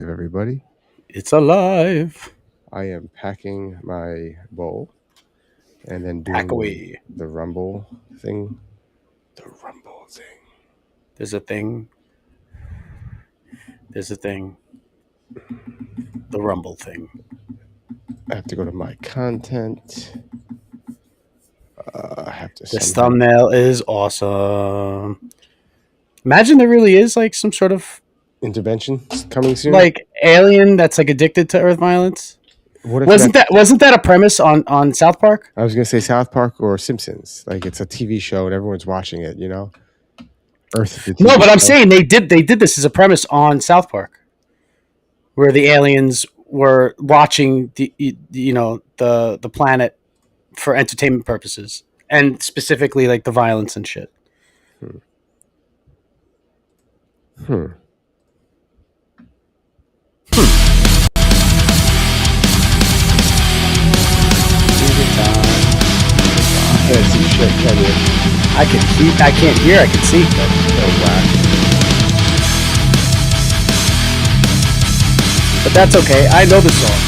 Everybody. It's alive. I am packing my bowl and then Pack doing away. the rumble thing. The rumble thing. There's a thing. There's a thing. The rumble thing. I have to go to my content. I have to This somehow thumbnail is awesome. Imagine there really is like some sort of intervention coming soon. like alien that's like addicted to Earth violence. What if Wasn't that a premise on South Park? I was gonna say South Park or Simpsons. Like it's a TV show and everyone's watching it. Earth. The TV No, but I'm show. saying they did this as a premise on South Park, where the aliens were watching the planet for entertainment purposes, and specifically like the violence and shit. Hmm. Can't see shit, can you? I can't hear. I can see. So whack. But that's okay. I know the song.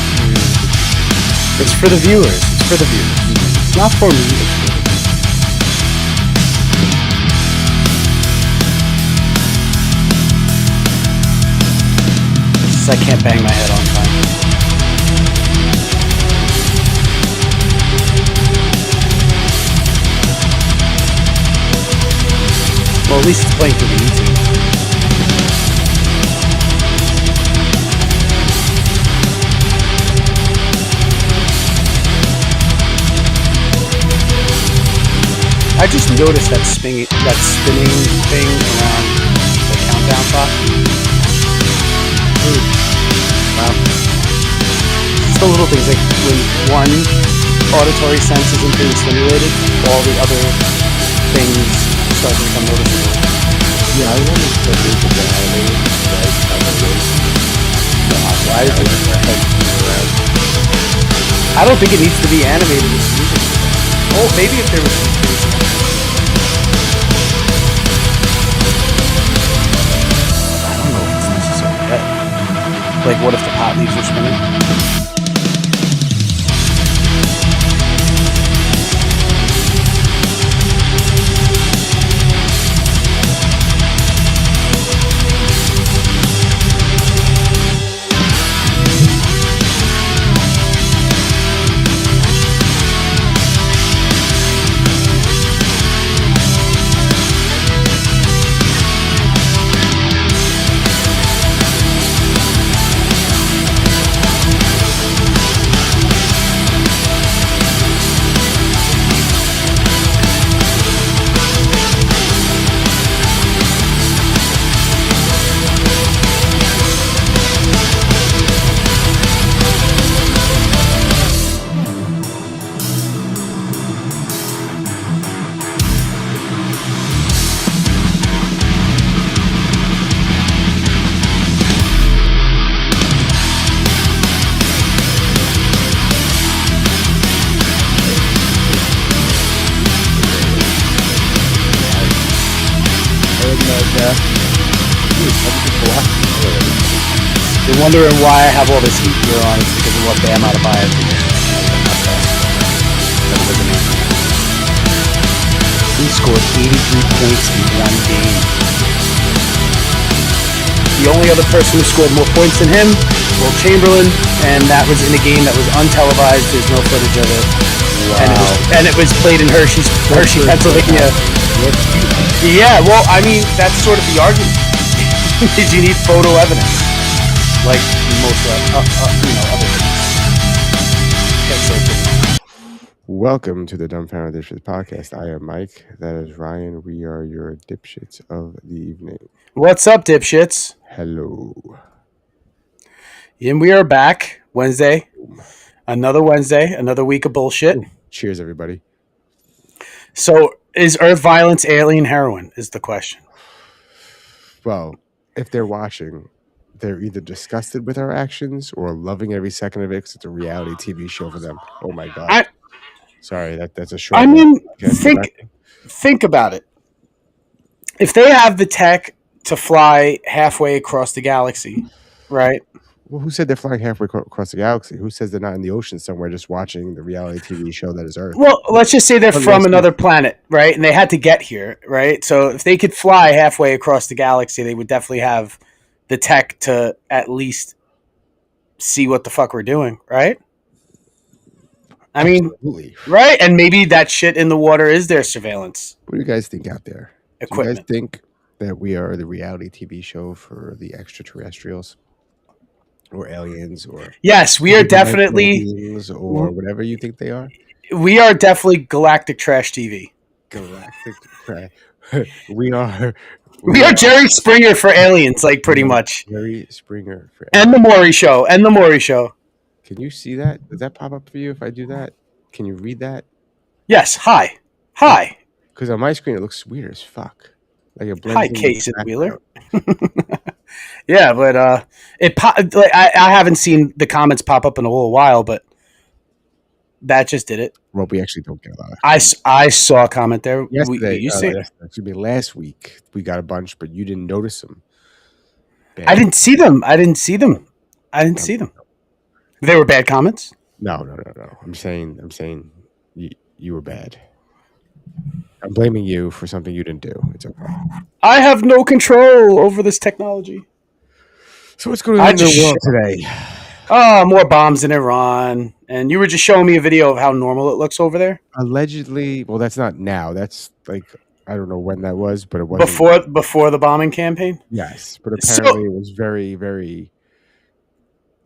It's for the viewers. It's for the viewers. It's not for me. I can't bang my head on time. Well, at least it's playing through the YouTube. I just noticed that spinning thing around the countdown clock. Wow. It's the little things, like when one auditory sense isn't being stimulated, all the other things start to become noticeable. Yeah, I want to put it to the animated, right? Why is it? I don't think it needs to be animated. Oh, maybe if there was some space. I don't know if it's necessary yet. Like, what if the pot leaves are spinning? You're wondering why I have all this heat gear on. It's because of what Bam out of buy. He scored 83 points in one game. The only other person who scored more points than him, Will Chamberlain, and that was in a game that was untelevised. There's no footage of it. Wow. And it was played in Hershey, Pennsylvania. Yeah, well, I mean, that's sort of the argument. Is you need photo evidence, like most other things. Welcome to the Dumbfounding Dishes podcast. I am Mike. That is Ryan. We are your dipshits of the evening. What's up, dipshits? Hello. And we are back Wednesday. Another Wednesday. Another week of bullshit. Cheers, everybody. So, is Earth violence alien heroin? Is the question. Well, if they're watching, they're either disgusted with our actions or loving every second of it because it's a reality TV show for them. Oh my god! Sorry, that's a short. I mean, think about it. If they have the tech to fly halfway across the galaxy, right? Well, who said they're flying halfway across the galaxy? Who says they're not in the ocean somewhere just watching the reality TV show that is Earth? Well, let's just say they're Let me from ask you. another planet, right? And they had to get here, right? So if they could fly halfway across the galaxy, they would definitely have the tech to at least see what the fuck we're doing, right? I mean, Absolutely. right? And maybe that shit in the water is their surveillance What do you guys think out there? Do you guys equipment. think that we are the reality TV show for the extraterrestrials or aliens or Yes, we are interdimensional definitely beings or whatever you think they are? galactic trash TV. Galactic trash. we are. We We are are. Jerry Springer for aliens, like pretty We are much. Jerry Springer for And the aliens. Maury Show. And the Maury Show. Can you see that? Does that pop up for you if I do that? Can you read that? Yes. Hi. Like, Hi. because on my screen it looks weird as fuck. Like it Hi, blends in with Case the and Wheeler. background. Yeah, but like I haven't seen the comments pop up in a little while, but that just did it. Well, we actually don't get a lot of I saw a comment there. yesterday. You see? Excuse me. Last week we got a bunch, but you didn't notice them. I didn't see them. I didn't see them. They were bad comments. No. I'm saying you were bad. I'm blaming you for something you didn't do. It's okay. I have no control over this technology. So what's going on in the world today? Oh, more bombs in Iran. And you were just showing me a video of how normal it looks over there. Allegedly, well, that's not now. That's like I don't know when that was, but it wasn't before the bombing campaign. Yes, but apparently it was very, very.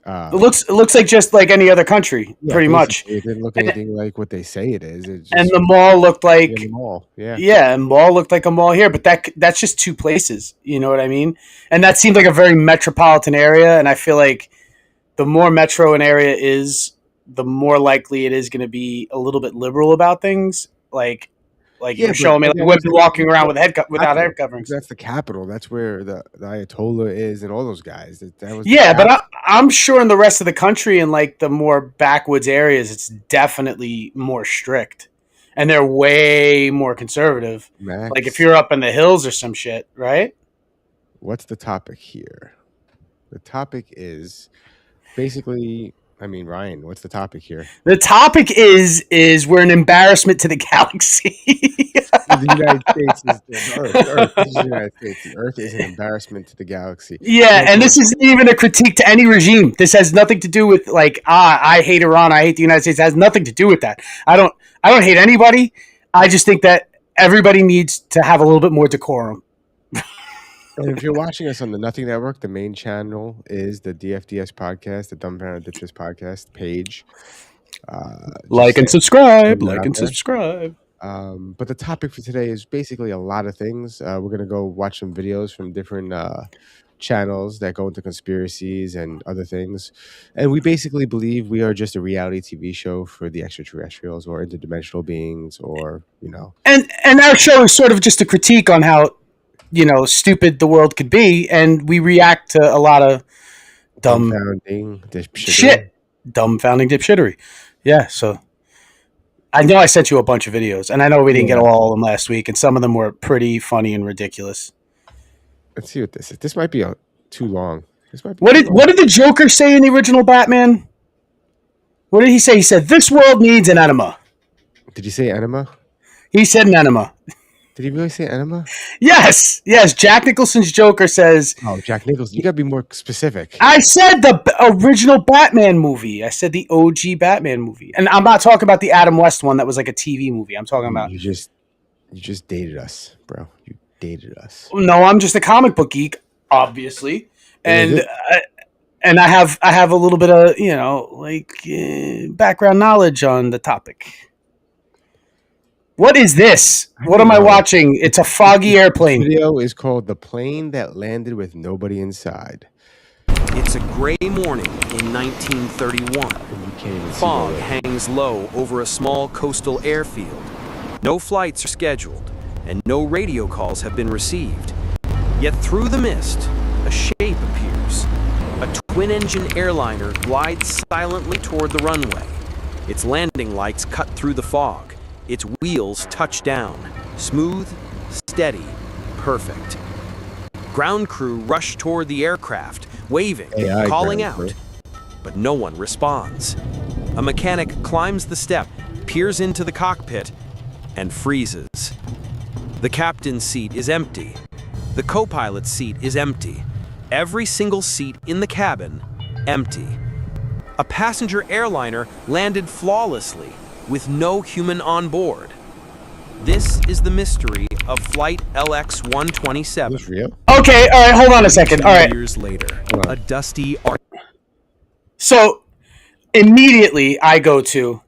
It looks like just like any other country, pretty much. It didn't look anything like what they say it is. It just, and the mall looked like the mall, and mall looked like a mall here, but that's just two places. You know what I mean? And that seemed like a very metropolitan area, and I feel like the more metro an area is, the more likely it is going to be a little bit liberal about things. Like you were showing me, like women walking around without head coverings. That's the capital. That's where the Ayatollah is, and all those guys. That was but I'm sure in the rest of the country, in like the more backwoods areas, it's definitely more strict, and they're way more conservative. Max, like if you're up in the hills or some shit, right? What's the topic here? The topic is basically. I mean, Ryan, what's the topic here? The topic is we're an embarrassment to the galaxy. The United States is the Earth. Earth is the United States. The Earth is an embarrassment to the galaxy. Yeah, and this isn't even a critique to any regime. This has nothing to do with like I hate Iran, I hate the United States. It has nothing to do with that. I don't hate anybody. I just think that everybody needs to have a little bit more decorum. And if you're watching us on the Nothing Network, the main channel is the DFDS podcast, the Dumbfounding Dipshits podcast page. Like and subscribe. Like and subscribe. But the topic for today is basically a lot of things. We're going to go watch some videos from different channels that go into conspiracies and other things. And we basically believe we are just a reality TV show for the extraterrestrials or interdimensional beings or, you know. And our show is sort of just a critique on how, stupid the world could be. And we react to a lot of Dumbfounding shit. Dumbfounding dipshittery. Yeah, so I know I sent you a bunch of videos, and I know we didn't get all of them last week, and some of them were pretty funny and ridiculous. Let's see what this is. This might be too long. What did the Joker say in the original Batman? What did he say? He said, "This world needs an enema." Did you say enema? He said an enema. Did he really say enema? Yes. Jack Nicholson's Joker says... Oh, Jack Nicholson. You got to be more specific. I said the original Batman movie. I said the OG Batman movie. And I'm not talking about the Adam West one that was like a TV movie. I'm talking about... You just dated us, bro. You dated us. No, I'm just a comic book geek, obviously. And I have a little bit of, background knowledge on the topic. What is this? What am I watching? It's a foggy airplane. The video is called "The Plane That Landed with Nobody Inside." It's a gray morning in 1931. Fog hangs low over a small coastal airfield. No flights are scheduled, and no radio calls have been received. Yet through the mist, a shape appears. A twin-engine airliner glides silently toward the runway. Its landing lights cut through the fog. Its wheels touch down. Smooth, steady, perfect. Ground crew rush toward the aircraft, waving, AI calling ground, out, but no one responds. A mechanic climbs the step, peers into the cockpit, and freezes. The captain's seat is empty. The co-pilot's seat is empty. Every single seat in the cabin, empty. A passenger airliner landed flawlessly, with no human on board. This is the mystery of Flight LX-127. Is this real? Okay, all right, hold on a second. All right. 2 years later, a dusty... So, immediately I go to,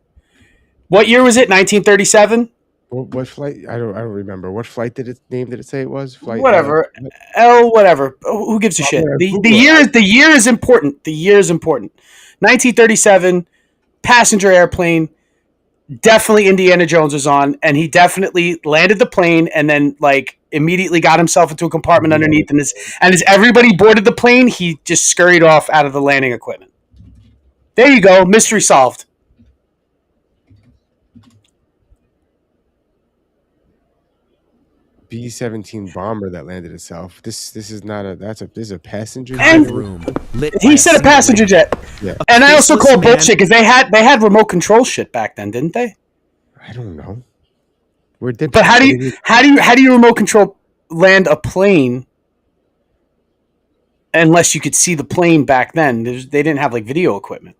what year was it? 1937? What flight? I don't remember. What flight did it say it was? Flight Whatever. Whatever. Who gives a shit? The year is important. The year is important. 1937, passenger airplane. Definitely Indiana Jones was on, and he definitely landed the plane and then like immediately got himself into a compartment underneath, and as everybody boarded the plane, he just scurried off out of the landing equipment. There you go. Mystery solved. B-17 bomber that landed itself. This is not a this is a passenger room. He said a passenger jet. Yeah. And I also call bullshit because they had remote control shit back then, didn't they? I don't know. Where did? But how do you remote control land a plane unless you could see the plane back then? They didn't have like video equipment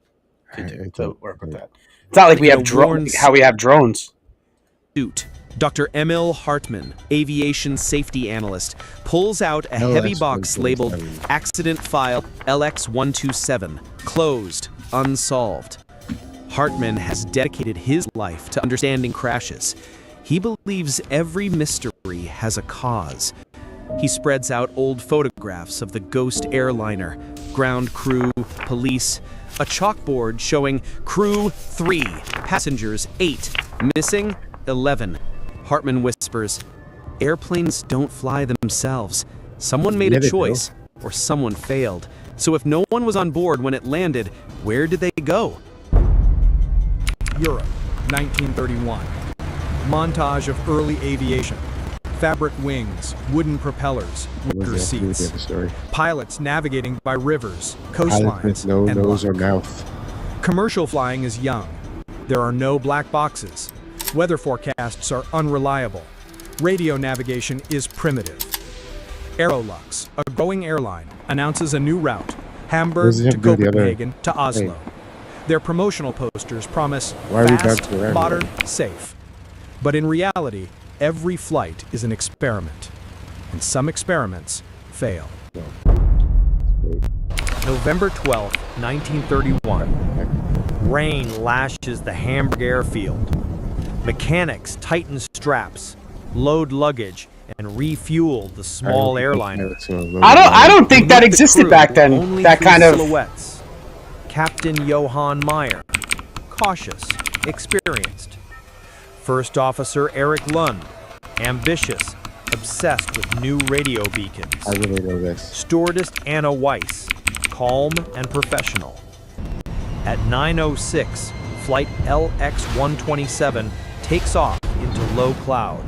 to work with that. It's not like we have drones. How we have drones. Dr. Emil Hartmann, aviation safety analyst, pulls out a heavy box labeled Accident File LX-127, closed, unsolved. Hartmann has dedicated his life to understanding crashes. He believes every mystery has a cause. He spreads out old photographs of the ghost airliner, ground crew, police, a chalkboard showing crew 3, passengers 8, missing 11. Hartmann whispers, airplanes don't fly themselves. Someone made a choice, or someone failed. So if no one was on board when it landed, where did they go? Europe, 1931. Montage of early aviation. Fabric wings, wooden propellers, wicker seats. Pilots navigating by rivers, coastlines, no and nose luck. or mouth. Commercial flying is young. There are no black boxes. Weather forecasts are unreliable. Radio navigation is primitive. Aerolux, a growing airline, announces a new route, Hamburg to Copenhagen to Oslo. Their promotional posters promise fast, modern, safe. But in reality, every flight is an experiment, and some experiments fail. November 12, 1931. Rain lashes the Hamburg airfield. Mechanics tighten straps, load luggage, and refuel the small airliner. I don't think that existed back then. That kind of silhouettes. Captain Johann Meyer, cautious, experienced. First Officer Eric Lund, ambitious, obsessed with new radio beacons. I really know this. Stewardess Anna Weiss, calm and professional. At 9:06, flight LX-127 takes off into low cloud.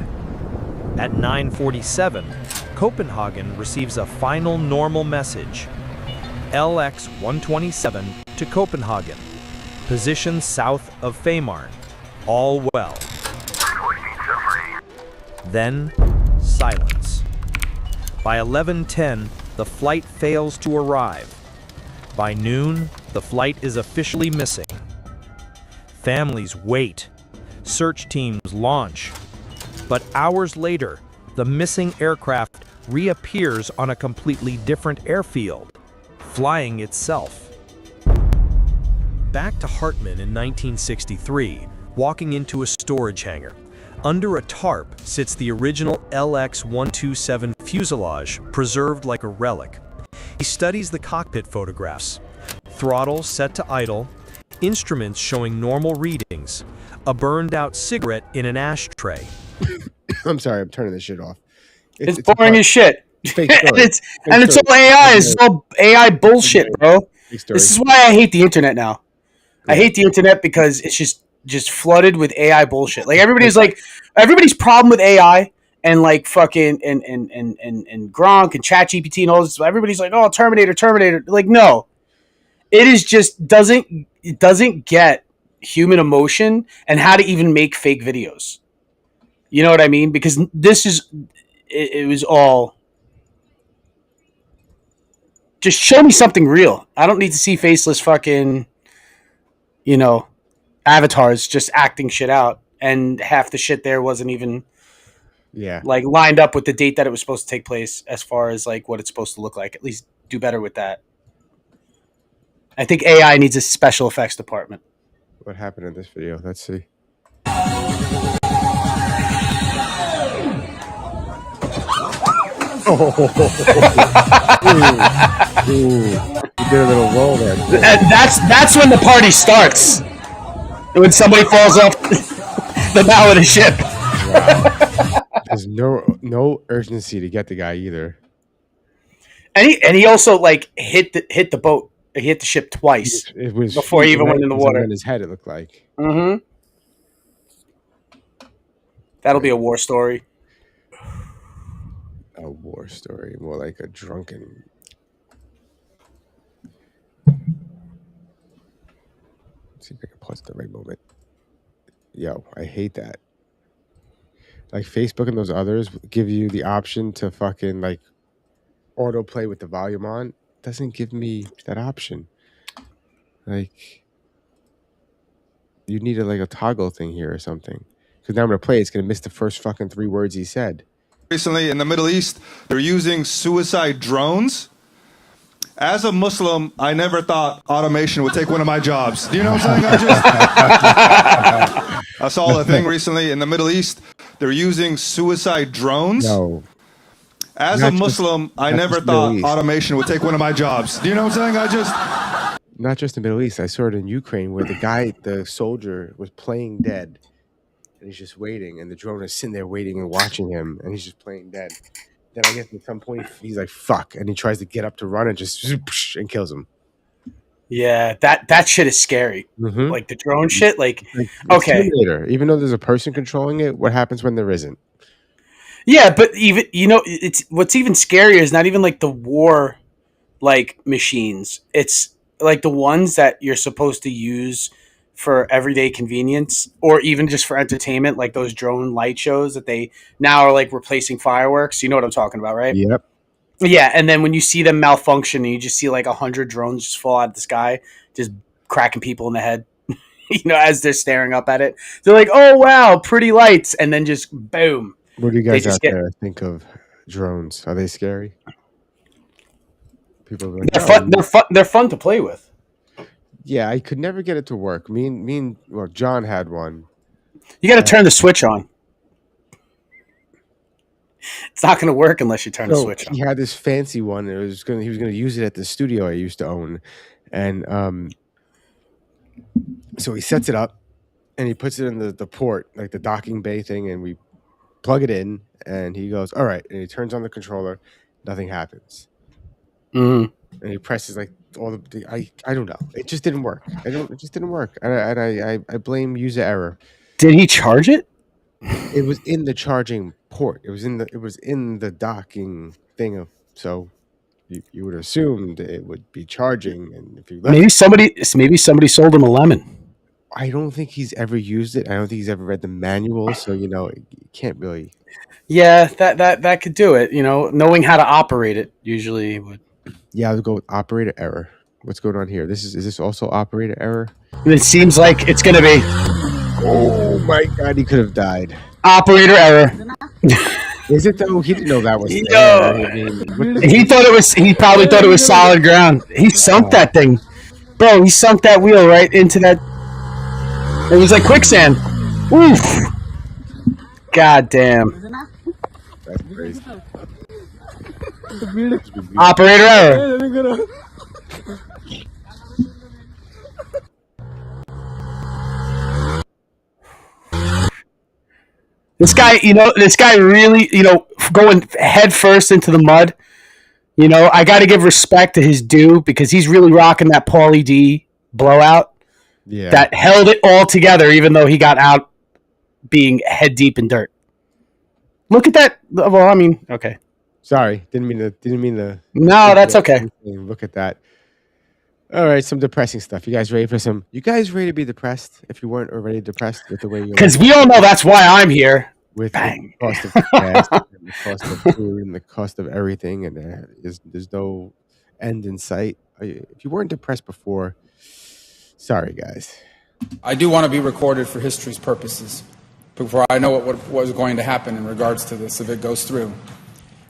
At 9:47, Copenhagen receives a final normal message. LX-127 to Copenhagen. Position south of Fehmarn. All well. Then, silence. By 11:10, the flight fails to arrive. By noon, the flight is officially missing. Families wait. Search teams launch. But hours later, the missing aircraft reappears on a completely different airfield, flying itself. Back to Hartmann in 1963, walking into a storage hangar. Under a tarp sits the original LX-127 fuselage, preserved like a relic. He studies the cockpit photographs. Throttle set to idle, instruments showing normal readings, a burned-out cigarette in an ashtray. I'm sorry, I'm turning this shit off. It's boring as shit. and it's all AI. It's all AI bullshit, bro. This is why I hate the internet now. I hate the internet because it's just flooded with AI bullshit. Like everybody's problem with AI and like fucking and Gronk and ChatGPT and all this. Everybody's like, oh, Terminator. Like, no, it is just doesn't get human emotion and how to even make fake videos. You know what I mean? Because this is it was all just show me something real. I don't need to see faceless fucking, avatars just acting shit out, and half the shit there wasn't even like lined up with the date that it was supposed to take place as far as like what it's supposed to look like. At least do better with that. I think AI needs a special effects department. What happened in this video? Let's see. Ooh, you did a little roll there. That's when the party starts. When somebody falls off the bow of the ship. Wow. There's no urgency to get the guy either. And he also like hit the boat. He hit the ship twice. It was before he even went in the water. In his head, it looked like. Mm-hmm. That'll be a war story. A war story, more like a drunken. Let's see if I can pause at the right moment. Yo, I hate that. Like Facebook and those others give you the option to fucking like autoplay with the volume on. Doesn't give me that option. Like, you need like a toggle thing here or something. Because now I'm gonna play. It's gonna miss the first fucking 3 words he said. Recently in the Middle East, they're using suicide drones. As a Muslim, I never thought automation would take one of my jobs. Do you know what I'm saying? I saw a thing recently in the Middle East. They're using suicide drones. No. As a Muslim, I never thought automation would take one of my jobs. Do you know what I'm saying? Not just the Middle East. I saw it in Ukraine where the soldier was playing dead. And he's just waiting, and the drone is sitting there waiting and watching him, and he's just playing dead. Then I guess at some point he's like, "Fuck," and he tries to get up to run and just and kills him. Yeah, that shit is scary. Mm-hmm. Like the drone shit. Like okay, even though there's a person controlling it, what happens when there isn't? Yeah, but even it's what's even scarier is not even like the war like machines. It's like the ones that you're supposed to use for everyday convenience or even just for entertainment, like those drone light shows that they now are like replacing fireworks. You know what I'm talking about, right? Yep. Yeah, and then when you see them malfunction and you just see like 100 drones just fall out of the sky, just cracking people in the head, as they're staring up at it. They're like, oh, wow, pretty lights. And then just boom. What do you guys out there think of drones? Are they scary? People are like, they're fun to play with. Yeah, I could never get it to work. Well, John had one. You got to turn the switch on. It's not going to work unless you turn the switch on. He had this fancy one. He was going to use it at the studio I used to own, and so he sets it up and he puts it in the port, like the docking bay thing, and we plug it in, and he goes, "All right," and he turns on the controller. Nothing happens. Mm-hmm. And he presses like all the I don't know. It just didn't work. It just didn't work. And I blame user error. Did he charge it? It was in the charging port. It was in the docking thing. So you would assume that it would be charging. And if you maybe somebody sold him a lemon. I don't think he's ever used it. I don't think he's ever read the manual. So you can't really. Yeah, that could do it. Knowing how to operate it usually would. Yeah, I would go with operator error. What's going on here? Is this also operator error? It seems like it's going to be. Oh my God, he could have died. Operator error. Is it though? He didn't know that was. He probably thought it was solid ground. He sunk that thing, bro. He sunk that wheel right into that. It was like quicksand. Oof. God damn. That's crazy. Operator error. This guy really, going head first into the mud. I got to give respect to his due because he's really rocking that Paulie D blowout. Yeah. That held it all together, even though he got out being head deep in dirt. Look at that. Well, I mean, okay. Sorry, didn't mean to. No, that's okay. Look at that. All right, some depressing stuff. You guys ready for some? You guys ready to be depressed? If you weren't already depressed with the way you Because we all know that's why I'm here. with Bang. the cost of gas, and the cost of food, and the cost of everything, and there's no end in sight. If you weren't depressed before, sorry, guys. I do want to be recorded for history's purposes before I know what was going to happen in regards to this if it goes through.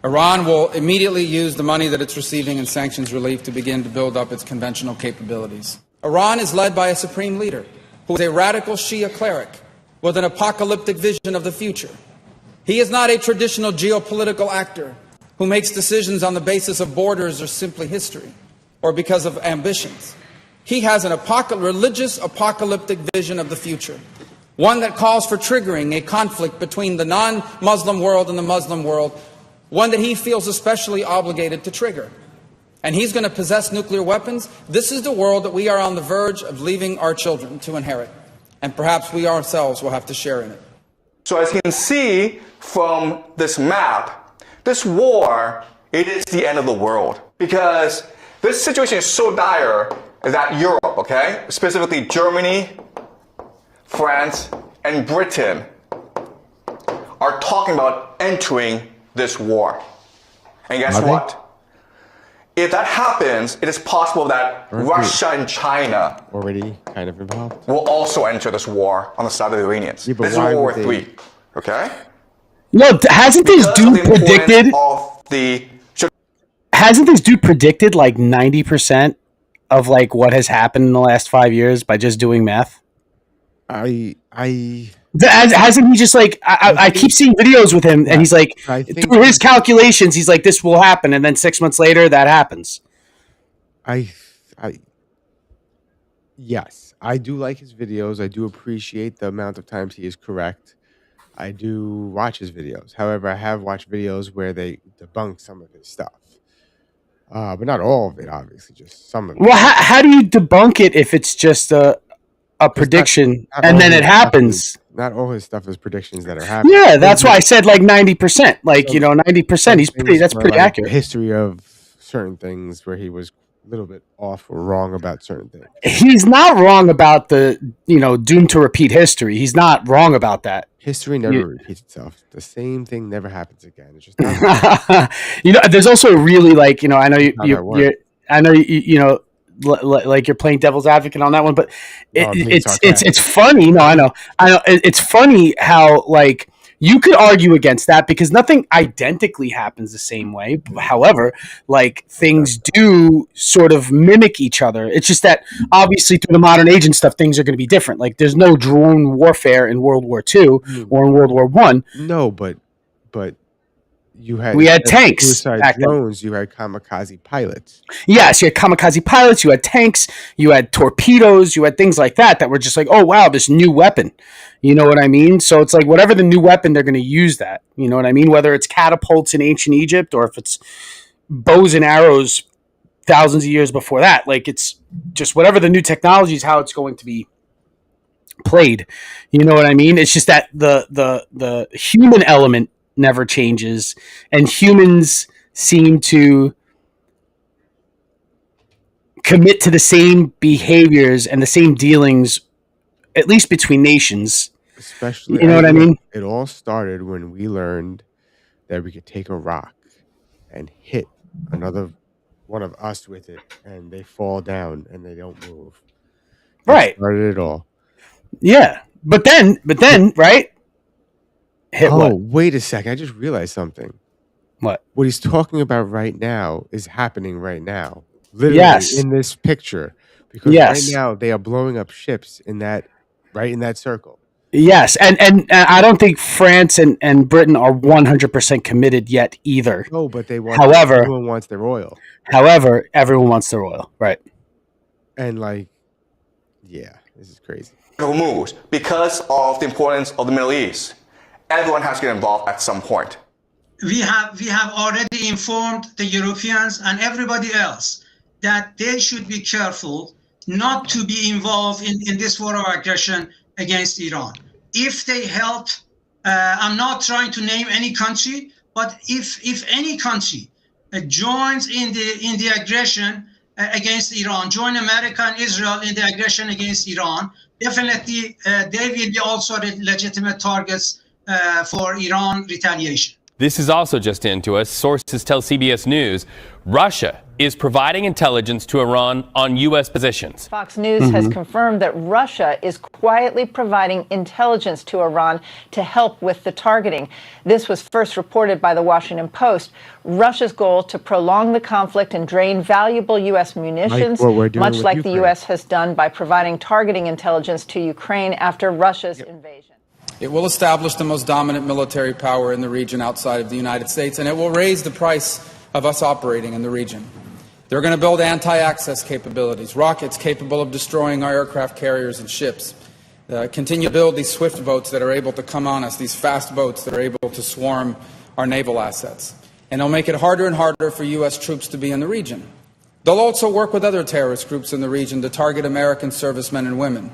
Iran will immediately use the money that it's receiving in sanctions relief to begin to build up its conventional capabilities. Iran is led by a supreme leader who is a radical Shia cleric with an apocalyptic vision of the future. He is not a traditional geopolitical actor who makes decisions on the basis of borders or simply history or because of ambitions. He has an religious apocalyptic vision of the future, one that calls for triggering a conflict between the non-Muslim world and the Muslim world, one that he feels especially obligated to trigger. And he's going to possess nuclear weapons. This is the world that we are on the verge of leaving our children to inherit. And perhaps we ourselves will have to share in it. So as you can see from this map, this war, it is the end of the world. Because this situation is so dire that Europe, okay, specifically Germany, France, and Britain are talking about entering this war. And guess what? If that happens, it is possible that Russia and China already kind of involved will also enter this war on the side of the Iranians. Yeah, this is World War III. Okay? No, hasn't this dude predicted? Hasn't this dude predicted like 90% of like what has happened in the last 5 years by just doing math? Hasn't he just like I keep seeing videos with him, and he's like through his calculations, he's like this will happen, and then 6 months later that happens. Yes, I do like his videos. I do appreciate the amount of times he is correct. I do watch his videos. However, I have watched videos where they debunk some of his stuff, but not all of it. Obviously, just some of it. Well, how do you debunk it if it's just a prediction not and then it happens? Not all his stuff is predictions that are happening. Yeah, that's why I said like 90%. Like 90%. That's pretty accurate. History of certain things where he was a little bit off or wrong about certain things. He's not wrong about the doomed to repeat history. He's not wrong about that. History never repeats itself. The same thing never happens again. It's just not there's also really like I know like you're playing devil's advocate on that one, but it's funny. No, I know. It's funny how like you could argue against that because nothing identically happens the same way. However, like things do sort of mimic each other. It's just that obviously through the modern age and stuff, things are going to be different. Like there's no drone warfare in World War II or in World War One. No, but we had tanks, suicide drones. You had kamikaze pilots. Yes, you had kamikaze pilots. You had tanks. You had torpedoes. You had things like that were just like, oh wow, this new weapon. You know what I mean? So it's like whatever the new weapon, they're going to use that. You know what I mean? Whether it's catapults in ancient Egypt or if it's bows and arrows thousands of years before that, like it's just whatever the new technology is, how it's going to be played. You know what I mean? It's just that the human element never changes, and humans seem to commit to the same behaviors and the same dealings, at least between nations. Especially, you know what I mean? It all started when we learned that we could take a rock and hit another one of us with it, and they fall down and they don't move. Right. That started it all. Yeah, but then, right? Hit what? Wait a second! I just realized something. What? What he's talking about right now is happening right now, literally in this picture. Because right now they are blowing up ships in that circle. Yes, and I don't think France and Britain are 100% committed yet either. No, but they want. Everyone wants their oil. However, everyone wants their oil, right? And like, yeah, this is crazy. Moves because of the importance of the Middle East. Everyone has to get involved at some point. We have already informed the Europeans and everybody else that they should be careful not to be involved in this war of aggression against Iran. If they help I'm not trying to name any country, but if any country joins in the aggression against Iran, join America and Israel in the aggression against Iran, definitely they will be also legitimate targets for Iran retaliation. This is also just into us. Sources tell CBS News Russia is providing intelligence to Iran on U.S. positions. Fox News has confirmed that Russia is quietly providing intelligence to Iran to help with the targeting. This was first reported by the Washington Post. Russia's goal to prolong the conflict and drain valuable U.S. munitions, much like the U.S. has done by providing targeting intelligence to Ukraine after Russia's invasion. It will establish the most dominant military power in the region outside of the United States, and it will raise the price of us operating in the region. They're going to build anti-access capabilities, rockets capable of destroying our aircraft carriers and ships, continue to build these swift boats that are able to come on us, these fast boats that are able to swarm our naval assets. And they'll make it harder and harder for U.S. troops to be in the region. They'll also work with other terrorist groups in the region to target American servicemen and women.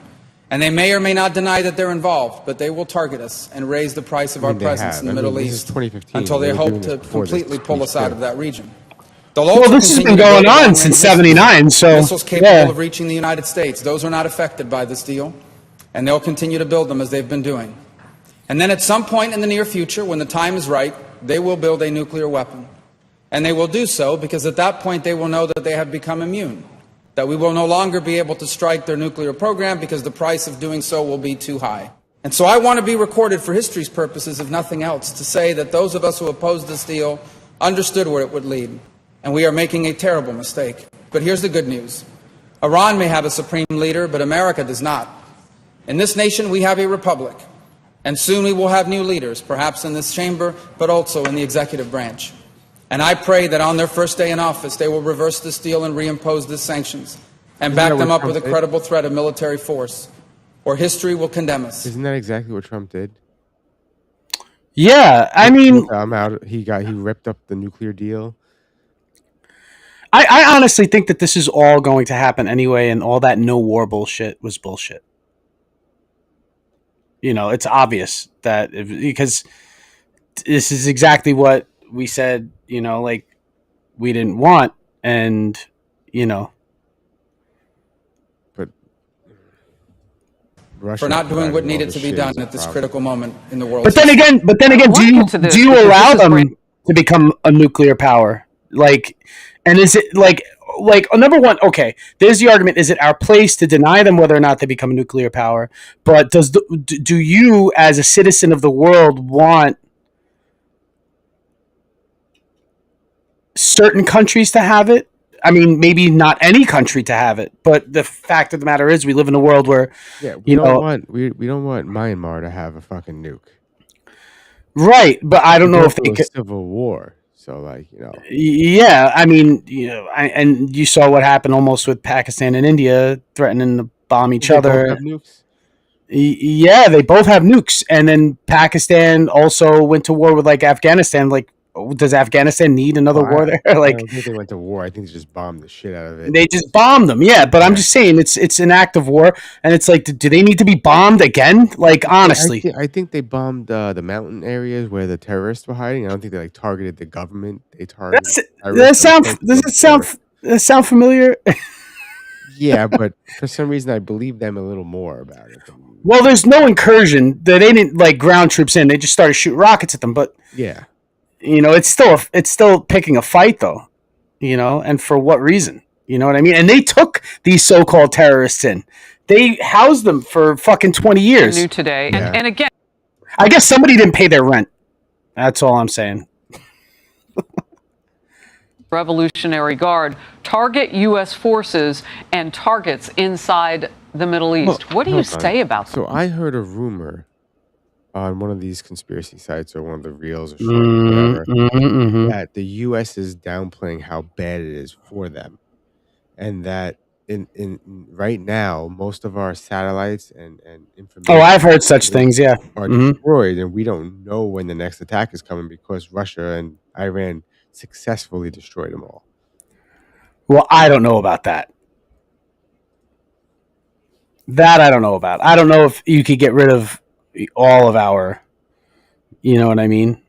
And they may or may not deny that they're involved, but they will target us and raise the price of our presence in the Middle East until they hope to completely pull us out of that region. Well, this has been going on since '79, so missiles capable of reaching the United States. Those are not affected by this deal, and they'll continue to build them as they've been doing. And then at some point in the near future, when the time is right, they will build a nuclear weapon. And they will do so because at that point they will know that they have become immune, that we will no longer be able to strike their nuclear program because the price of doing so will be too high. And so I want to be recorded for history's purposes, if nothing else, to say that those of us who opposed this deal understood where it would lead. And we are making a terrible mistake. But here's the good news. Iran may have a supreme leader, but America does not. In this nation, we have a republic. And soon we will have new leaders, perhaps in this chamber, but also in the executive branch. And I pray that on their first day in office, they will reverse this deal and reimpose the sanctions and back them up with a credible threat of military force, or history will condemn us. Isn't that exactly what Trump did? Yeah, I mean, I'm out. He ripped up the nuclear deal. I honestly think that this is all going to happen anyway, and all that no war bullshit was bullshit. You know, it's obvious that because this is exactly what we said, you know, like we didn't want, and you know, but for not doing what needed to be done at this critical moment in the world. But then again, do you allow them to become a nuclear power? Like, and is it like number one? Okay, there's the argument: is it our place to deny them whether or not they become a nuclear power? But do you, as a citizen of the world, want certain countries to have it? I mean, maybe not any country to have it, but the fact of the matter is, we live in a world where we don't want Myanmar to have a fucking nuke, right? But I don't know if they could civil war. So, like, you know, yeah, I mean, you know, and you saw what happened almost with Pakistan and India threatening to bomb each other. Both have nukes? Yeah, they both have nukes, and then Pakistan also went to war with like Afghanistan. Like, does Afghanistan need another war there? Like, I don't think they went to war. I think they just bombed the shit out of it. They just bombed them, yeah. But I'm just saying, it's an act of war, and it's like, do they need to be bombed again? Like, honestly, I think they bombed the mountain areas where the terrorists were hiding. I don't think they like targeted the government. They targeted. Does it sound familiar? Yeah, but for some reason, I believe them a little more about it. Well, there's no incursion. They didn't like ground troops in. They just started shooting rockets at them. But yeah. You know, it's still picking a fight, though. You know, and for what reason? You know what I mean? And they took these so-called terrorists in. They housed them for fucking 20 years. New today, yeah. and again, I guess somebody didn't pay their rent. That's all I'm saying. Revolutionary Guard target U.S. forces and targets inside the Middle East. What do you say about that? So I heard a rumor on one of these conspiracy sites or one of the reels or whatever, that the U.S. is downplaying how bad it is for them, and that in right now most of our satellites and information. Oh, I've heard such things. Yeah, are destroyed, and we don't know when the next attack is coming because Russia and Iran successfully destroyed them all. Well, I don't know about that. That I don't know about. I don't know if you could get rid of all of our You know what I mean?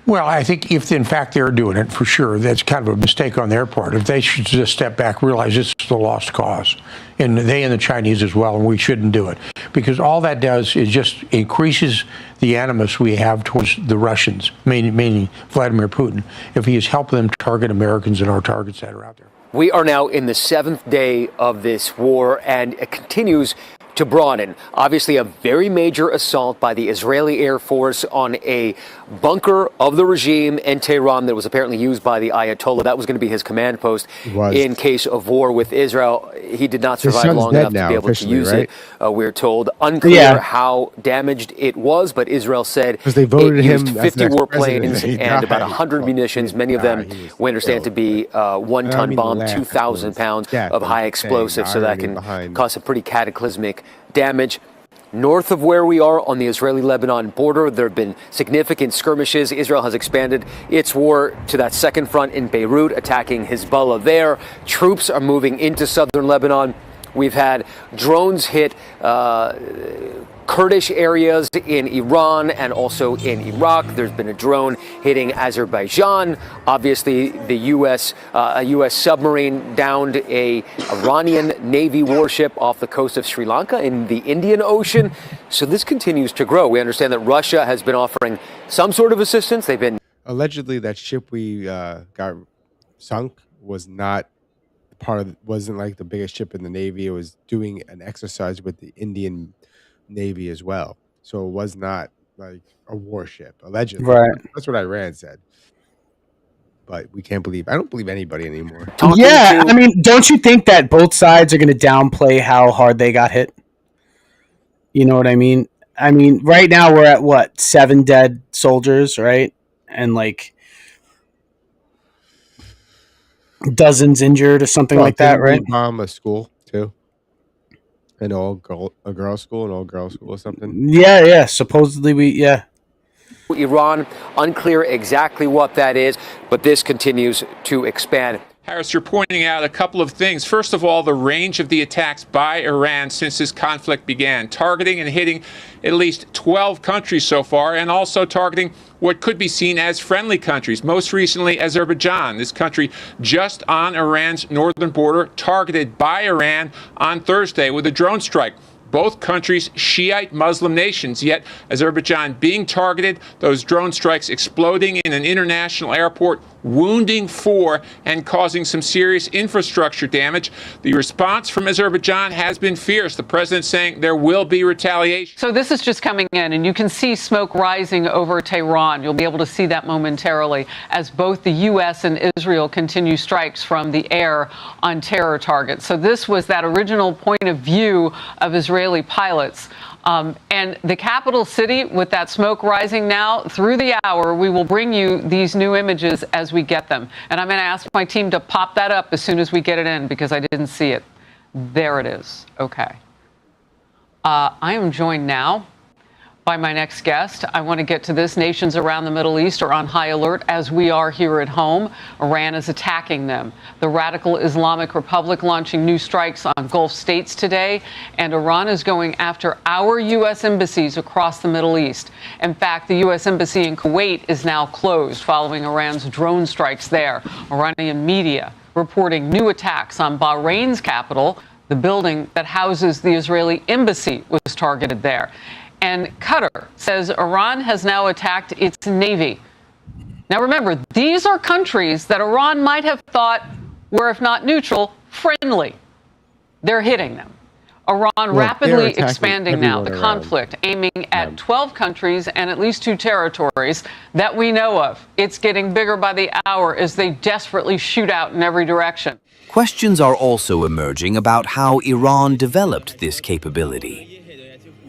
Well, I think if in fact they're doing it, for sure, that's kind of a mistake on their part. If they should just step back, realize this is the lost cause, and they and the Chinese as well, and we shouldn't do it, because all that does is just increases the animus we have towards the Russians, mainly Vladimir Putin, if he is helping them target Americans and our targets that are out there. We are now in the 7th day of this war, and it continues to broaden. Obviously, a very major assault by the Israeli Air Force on a bunker of the regime in Tehran that was apparently used by the Ayatollah. That was going to be his command post in case of war with Israel. He did not survive long enough to be able to use it. We're told unclear how damaged it was, but Israel said they voted it used him 50 as warplanes and about 100 munitions. Many of them we understand to be one-ton bomb, 2,000 pounds of high explosives, so that can cause some pretty cataclysmic damage. North of where we are on the Israeli-Lebanon border, there have been significant skirmishes. Israel has expanded its war to that second front in Beirut, attacking Hezbollah there. Troops are moving into southern Lebanon. We've had drones hit Kurdish areas in Iran and also in Iraq. There's been a drone hitting Azerbaijan. Obviously, a U.S. submarine downed a Iranian Navy warship off the coast of Sri Lanka in the Indian Ocean. So this continues to grow. We understand that Russia has been offering some sort of assistance. They've been allegedly that ship we got sunk was not wasn't like the biggest ship in the Navy. It was doing an exercise with the Indian Navy as well, so it was not like a warship allegedly. Right. That's what Iran said, but we can't believe. I don't believe anybody anymore. Yeah, I mean, don't you think that both sides are going to downplay how hard they got hit? You know what I mean? I mean, right now we're at what, 7 dead soldiers, right? And like dozens injured or something like that, right? Bomb a school too. A girls' school, an all-girls school or something. Yeah. Supposedly Iran, unclear exactly what that is, but this continues to expand. Harris, you're pointing out a couple of things. First of all, the range of the attacks by Iran since this conflict began, targeting and hitting at least 12 countries so far, and also targeting what could be seen as friendly countries. Most recently, Azerbaijan, this country just on Iran's northern border, targeted by Iran on Thursday with a drone strike. Both countries Shiite Muslim nations, yet Azerbaijan being targeted, those drone strikes exploding in an international airport, wounding 4 and causing some serious infrastructure damage. The response from Azerbaijan has been fierce. The president saying there will be retaliation. So this is just coming in, and you can see smoke rising over Tehran. You'll be able to see that momentarily as both the U.S. and Israel continue strikes from the air on terror targets. So this was that original point of view of Israeli pilots. And the capital city, with that smoke rising now, through the hour, we will bring you these new images as we get them. And I'm going to ask my team to pop that up as soon as we get it in, because I didn't see it. There it is. Okay. I am joined now by my next guest. I want to get to this. Nations around the Middle East are on high alert, as we are here at home. Iran is attacking them. The radical Islamic Republic launching new strikes on Gulf states today, and Iran is going after our U.S. embassies across the Middle East. In fact, the U.S. embassy in Kuwait is now closed following Iran's drone strikes there. Iranian media reporting new attacks on Bahrain's capital. The building that houses the Israeli embassy was targeted there. And Qatar says Iran has now attacked its navy. Now remember, these are countries that Iran might have thought were, if not neutral, friendly. They're hitting them. Iran rapidly expanding now the conflict, aiming at 12 countries and at least 2 territories that we know of. It's getting bigger by the hour as they desperately shoot out in every direction. Questions are also emerging about how Iran developed this capability.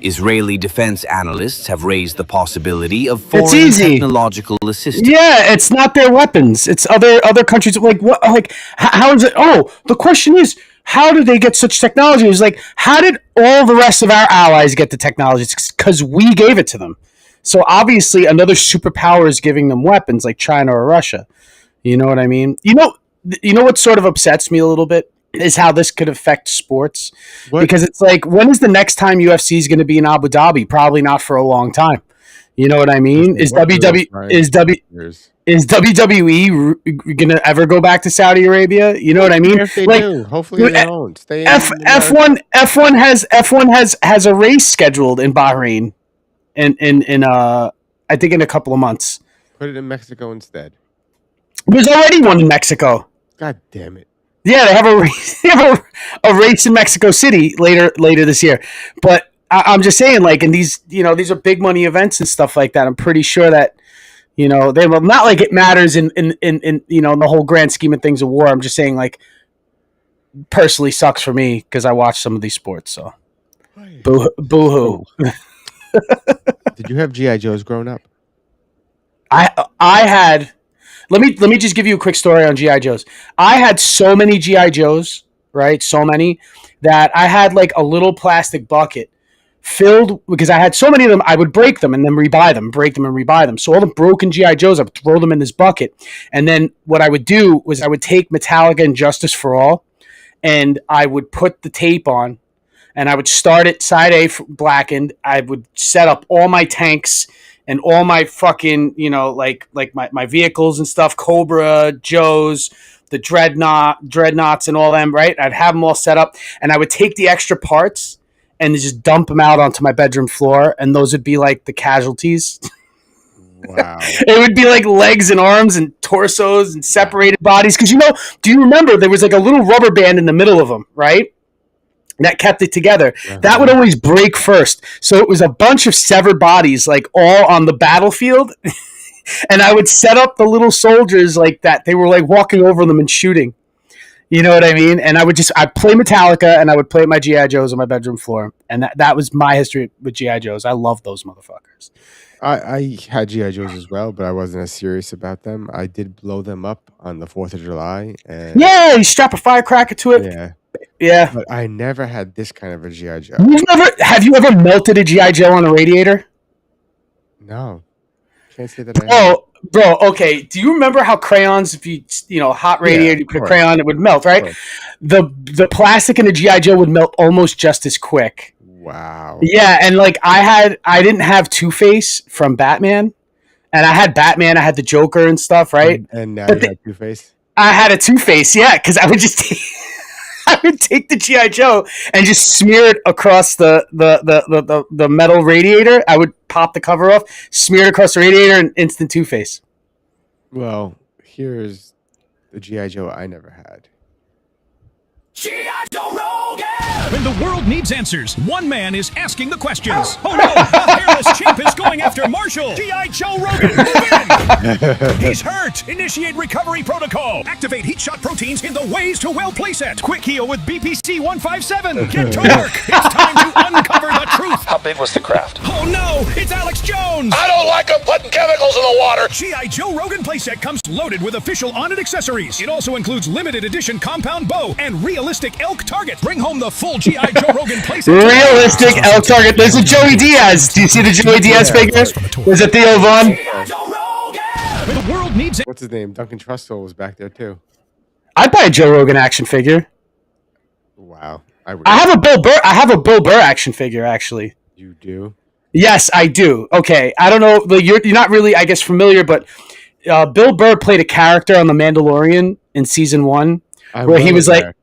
Israeli defense analysts have raised the possibility of foreign technological assistance. Yeah, it's not their weapons. It's other countries. Like what? Like how is it? Oh, the question is, how did they get such technology? It's like, how did all the rest of our allies get the technology? It's because we gave it to them. So obviously, another superpower is giving them weapons, like China or Russia. You know what I mean? You know what sort of upsets me a little bit is how this could affect sports. What? Because it's like, when is the next time UFC is going to be in Abu Dhabi? Probably not for a long time. You know what I mean? Is WWE gonna ever go back to Saudi Arabia? You know what I mean? If they Like, do, hopefully they don't. Stay in F1 has a race scheduled in Bahrain, in I think in a couple of months. Put it in Mexico instead. There's already one in Mexico. God damn it! Yeah, they have a race. They have a race in Mexico City later this year. But I'm just saying, like, in these, these are big money events and stuff like that. I'm pretty sure that, they will not, like, it matters in the whole grand scheme of things of war. I'm just saying, like, personally sucks for me because I watch some of these sports. So, boo-hoo. Did you have GI Joes growing up? I had. Let me just give you a quick story on GI Joes. I had so many GI Joes, right? So many that I had like a little plastic bucket filled, because I had so many of them. I would break them and then rebuy them, break them and rebuy them. So all the broken GI Joes, I would throw them in this bucket, and then what I would do was I would take Metallica and Justice for All, and I would put the tape on, and I would start at side A blackened. I would set up all my tanks and all my fucking, like my vehicles and stuff, Cobra, Joes, the Dreadnoughts and all them, right? I'd have them all set up, and I would take the extra parts and just dump them out onto my bedroom floor, and those would be like the casualties. Wow. It would be like legs and arms and torsos and separated bodies. Because, do you remember there was like a little rubber band in the middle of them, right? That kept it together. Uh-huh. That would always break first. So it was a bunch of severed bodies, like all on the battlefield. And I would set up the little soldiers like that. They were like walking over them and shooting. You know what I mean? And I'd play Metallica, and I would play my G.I. Joes on my bedroom floor. And that was my history with G.I. Joes. I love those motherfuckers. I had G.I. Joes as well, but I wasn't as serious about them. I did blow them up on the 4th of July. And yeah, you strap a firecracker to it. Yeah. Yeah. But I never had this kind of a G.I. Joe. Have you ever melted a G.I. Joe on a radiator? No. Can't say that I have. Bro, okay. Do you remember how crayons, if you hot radiator, you put a crayon, it would melt, right? The plastic in a G.I. Joe would melt almost just as quick. Wow. Yeah, and like I didn't have Two-Face from Batman, and I had Batman, I had the Joker and stuff, right? And now you had Two-Face? I had a Two-Face, yeah, because I would just I would take the G.I. Joe and just smear it across the metal radiator. I would pop the cover off, smear it across the radiator, and instant Two-Face. Well, here's the G.I. Joe I never had. G.I. Joe Rogan! When the world needs answers, one man is asking the questions. Oh no, the hairless chimp is going after Marshall. G.I. Joe Rogan, move in! He's hurt. Initiate recovery protocol. Activate heat shot proteins in the ways to well playset. Quick heal with BPC 157. Get to work. It's time to uncover the truth. How big was the craft? Oh no, it's Alex Jones. I don't like him putting chemicals in the water. G.I. Joe Rogan playset comes loaded with official on-it accessories. It also includes limited edition compound bow and realistic elk target. Bring home the full G.I. Joe Rogan playset. Realistic elk target. There's a Joey Diaz. Do you see the Joey Diaz figure? There's a Theo Vaughn. The world needs it. What's his name? Duncan Trussell was back there too. I'd buy a Joe Rogan action figure. Wow. I have a Bill Burr action figure, actually. You do? Yes, I do. Okay. I don't know. You're not really, I guess, familiar, but Bill Burr played a character on The Mandalorian in season 1 where he was like,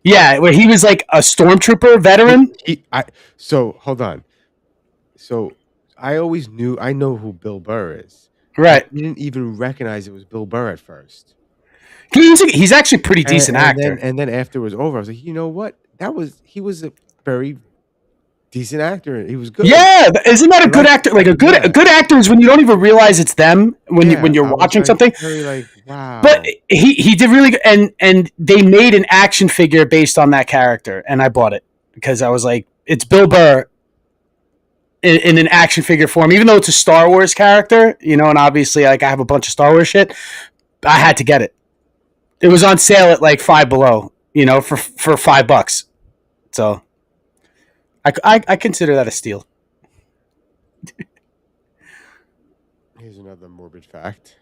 where he was like a stormtrooper veteran. So hold on. So I know who Bill Burr is. Right. I didn't even recognize it was Bill Burr at first. He's actually a pretty decent actor. And then after it was over, I was like, you know what? He was a very decent actor. He was good. Yeah, isn't that a good actor? Like a good actor is when you don't even realize it's them when you're watching something. Very like, wow. But he did really good, and they made an action figure based on that character, and I bought it because I was like, it's Bill Burr in an action figure form, even though it's a Star Wars character, and obviously like I have a bunch of Star Wars shit. I had to get it. It was on sale at like Five Below, for $5. So I consider that a steal. Here's another morbid fact.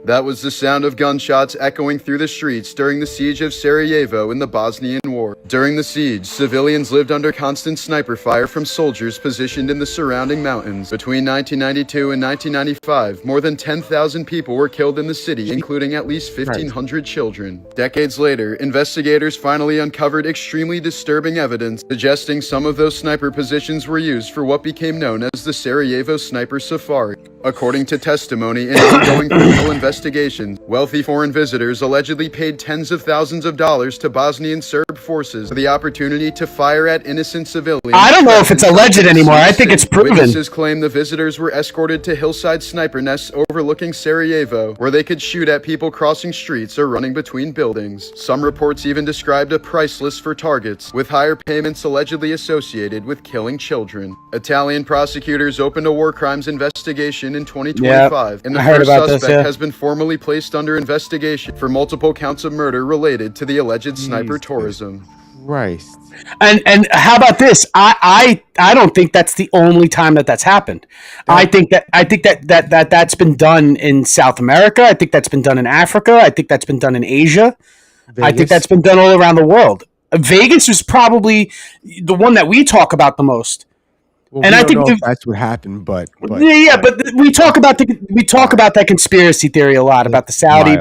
That was the sound of gunshots echoing through the streets during the siege of Sarajevo in the Bosnian War. During the siege, civilians lived under constant sniper fire from soldiers positioned in the surrounding mountains. Between 1992 and 1995, more than 10,000 people were killed in the city, including at least 1,500 children. Decades later, investigators finally uncovered extremely disturbing evidence suggesting some of those sniper positions were used for what became known as the Sarajevo Sniper Safari. According to testimony in ongoing criminal investigations, wealthy foreign visitors allegedly paid tens of thousands of dollars to Bosnian Serb forces for the opportunity to fire at innocent civilians. I don't know if it's alleged anymore. I think it's proven. Witnesses claim the visitors were escorted to hillside sniper nests overlooking Sarajevo, where they could shoot at people crossing streets or running between buildings. Some reports even described a price list for targets, with higher payments allegedly associated with killing children. Italian prosecutors opened a war crimes investigation in 2025, and the first suspect has been formally placed under investigation for multiple counts of murder related to the alleged sniper tourism. Christ. And how about this? I don't think that's the only time that's happened. I think that's been done in South America. I think that's been done in Africa. I think that's been done in Asia. Vegas. I think that's been done all around the world. Vegas is probably the one that we talk about the most. Well, and I think that's what happened, but we talk about that conspiracy theory a lot about the Saudi,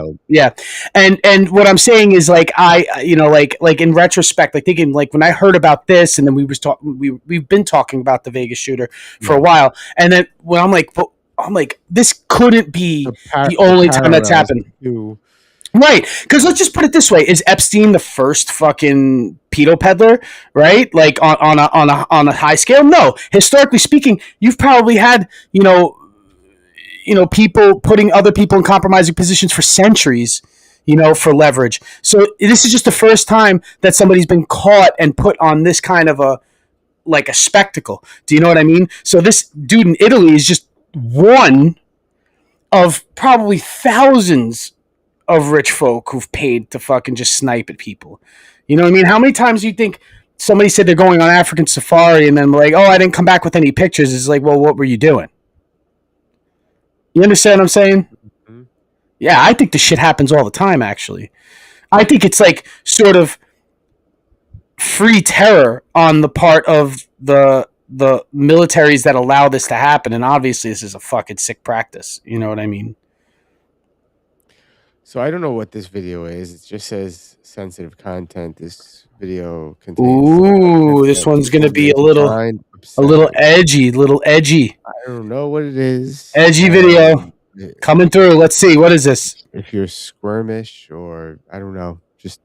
and what I'm saying is like like in retrospect, like thinking like when I heard about this, and then we've been talking about the Vegas shooter for a while, and then when I'm like this couldn't be the only time that's happened. Right, because let's just put it this way: is Epstein the first fucking pedo peddler? Right, like on a high scale? No. Historically speaking, you've probably had people putting other people in compromising positions for centuries, for leverage. So this is just the first time that somebody's been caught and put on this kind of a spectacle. Do you know what I mean? So this dude in Italy is just one of probably thousands of rich folk who've paid to fucking just snipe at people. You know what I mean? How many times do you think somebody said they're going on African safari and then like, oh, I didn't come back with any pictures? It's like, well, what were you doing? You understand what I'm saying? Mm-hmm. Yeah, I think this shit happens all the time, actually. I think it's like sort of free terror on the part of the militaries that allow this to happen. And obviously this is a fucking sick practice. You know what I mean? So I don't know what this video is. It just says sensitive content. This video contains. Ooh, this one's gonna be a little edgy, I don't know what it is. Edgy video coming through. Let's see. What is this? If you're squirmish or I don't know, just.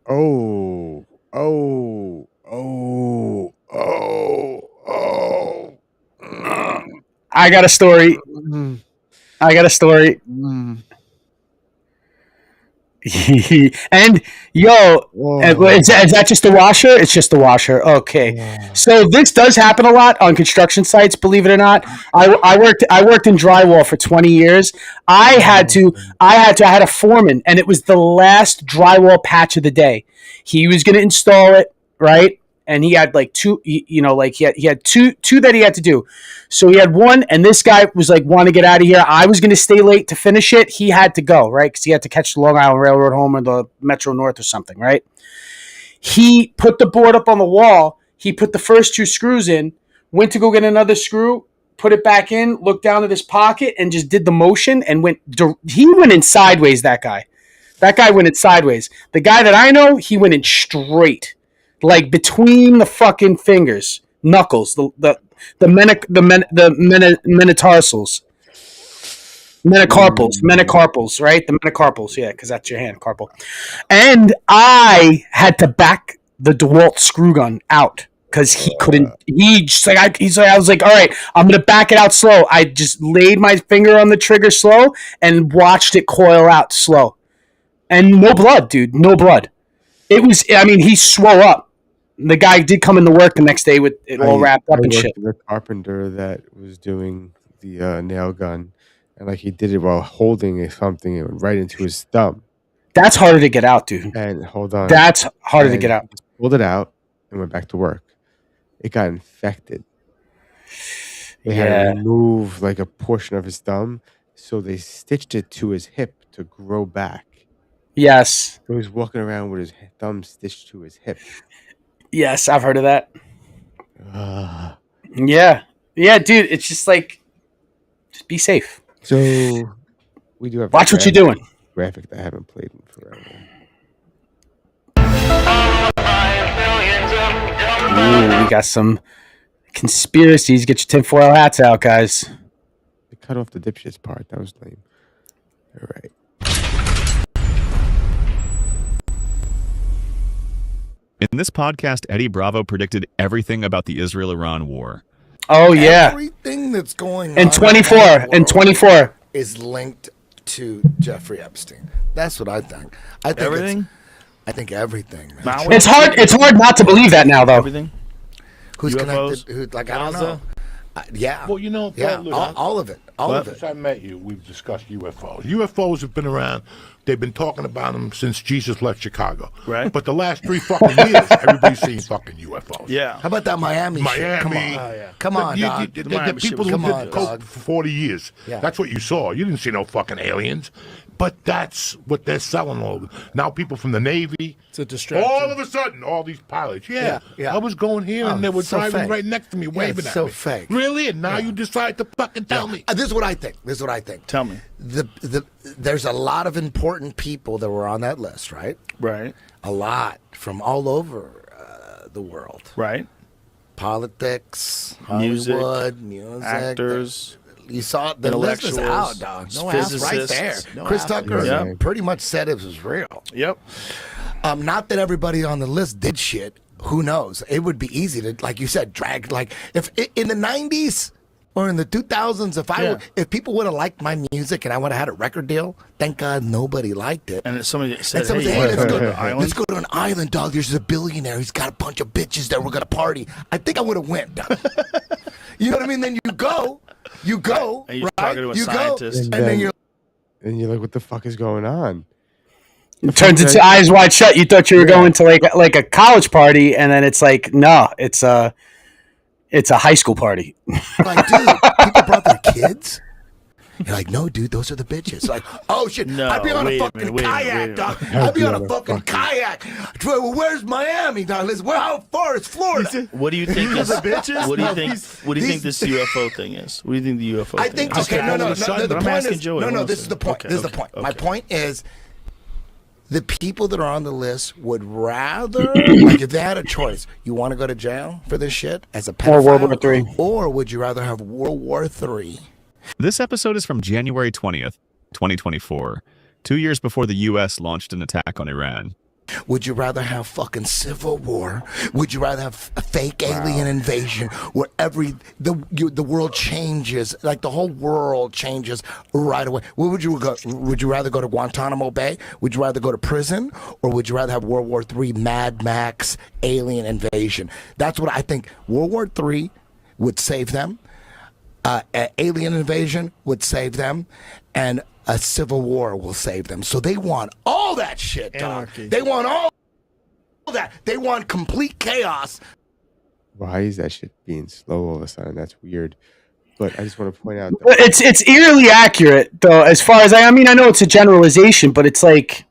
Oh. I got a story. And is that just the washer? It's just the washer. Okay. Yeah. So this does happen a lot on construction sites, believe it or not. I worked in drywall for 20 years. I had a foreman, and it was the last drywall patch of the day. He was going to install it, right? And he had like two, he had two that he had to do. So he had one, and this guy was like, want to get out of here. I was going to stay late to finish it. He had to go, right? Because he had to catch the Long Island Railroad home or the Metro North or something, right? He put the board up on the wall. He put the first two screws in, went to go get another screw, put it back in, looked down at his pocket, and just did the motion and he went in sideways, that guy. That guy went in sideways. The guy that I know, he went in straight. Like between the fucking fingers, knuckles, the metatarsals, metacarpals, right? The metacarpals, yeah, because that's your hand, carpal. And I had to back the DeWalt screw gun out because he couldn't. I was like, all right, I'm gonna back it out slow. I just laid my finger on the trigger slow and watched it coil out slow, and no blood, dude, no blood. It was. I mean, he swole up. The guy did come into work the next day with it all wrapped up and shit. The carpenter that was doing the nail gun, and like he did it while holding something, it went right into his thumb. That's harder to get out, dude. And hold on, that's harder to get out. Pulled it out and went back to work. It got infected. They had to remove like a portion of his thumb, so they stitched it to his hip to grow back. Yes. So he's walking around with his thumb stitched to his hip. Yes, I've heard of that. Yeah. Yeah, dude, it's just like, just be safe. So we do have watch what you're doing. Graphic that I haven't played in forever. Ooh, we got some conspiracies. Get your tinfoil hats out, guys. They cut off the dipshits part. That was lame. All right. In this podcast, Eddie Bravo predicted everything about the Israel-Iran war. Oh, yeah. Everything that's going on in 24 is linked to Jeffrey Epstein. That's what I think. I think everything. I think everything. Man. It's hard not to believe that now, though. Everything. Who's UFOs? connected? Who, like I don't know. Yeah. Well, you know, yeah, look, all of it. All of it. Since I met you, we've discussed UFOs. UFOs have been around. They've been talking about them since Jesus left Chicago. Right. But the last 3 fucking years, everybody's seen fucking UFOs. Yeah. How about that Miami shit? Come on. Come on, dog. The people who did coke for 40 years. Yeah. That's what you saw. You didn't see no fucking aliens. But that's what they're selling all over. Now people from the Navy. It's a distraction. All of a sudden, all these pilots. Yeah. I was going here and they were driving right next to me, waving at me. So fake. Really? And now you decide to fucking tell me. This is what I think. Tell me. There's a lot of important people that were on that list, right? Right. A lot from all over the world. Right. Politics, Music, Hollywood, music, actors. You saw the list is out, dog. No ass right there. Chris Tucker pretty much said it was real. Yep. Not that everybody on the list did shit. Who knows? It would be easy to, like you said, drag. Like if in the 90s or in the 2000s, if people would have liked my music and I would have had a record deal, thank God nobody liked it. And somebody said, hey, let's go to an island, dog. There's a billionaire. He's got a bunch of bitches there. We're gonna party. I think I would have went. You know what I mean? Then you go. And you're talking to a scientist. And then you're like, what the fuck is going on? It turns into Eyes Wide Shut. You thought you were going to like a college party, and then it's like, no, it's a high school party. Like, dude, people brought their kids. You're like, no, dude, those are the bitches. Like, oh shit, I'd be on a fucking kayak, dog. I'd be on a fucking kayak. Where's Miami, dog? Listen, how far is Florida? What do you think is the bitches? What do you think? What do you think this UFO thing is? What do you think the UFO? I think thing is? okay, no. The I'm point asking is Joey. no. This is the point. This is the point. My point is. The people that are on the list would rather, like if they had a choice, you want to go to jail for this shit as a pedophile? Or World War III. Or would you rather have World War III? This episode is from January 20th, 2024, 2 years before the U.S. launched an attack on Iran. Would you rather have fucking civil war? Would you rather have a fake alien invasion where the world changes, like the whole world changes right away? Where would you go? Would you rather go to Guantanamo Bay? Would you rather go to prison? Or would you rather have World War III, Mad Max, alien invasion? That's what I think. World War III would save them. Alien invasion would save them. And a civil war will save them. So they want all that shit, dog. They want all that. They want complete chaos. Why is that shit being slow all of a sudden? That's weird. But I just want to point out that it's eerily accurate, though. As far as I mean, I know it's a generalization, but it's like,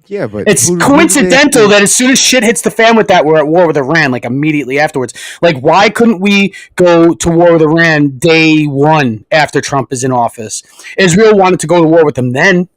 yeah, but it's coincidental that as soon as shit hits the fan with that, we're at war with Iran, like immediately afterwards. Like, why couldn't we go to war with Iran day one after Trump is in office? Israel wanted to go to war with them then.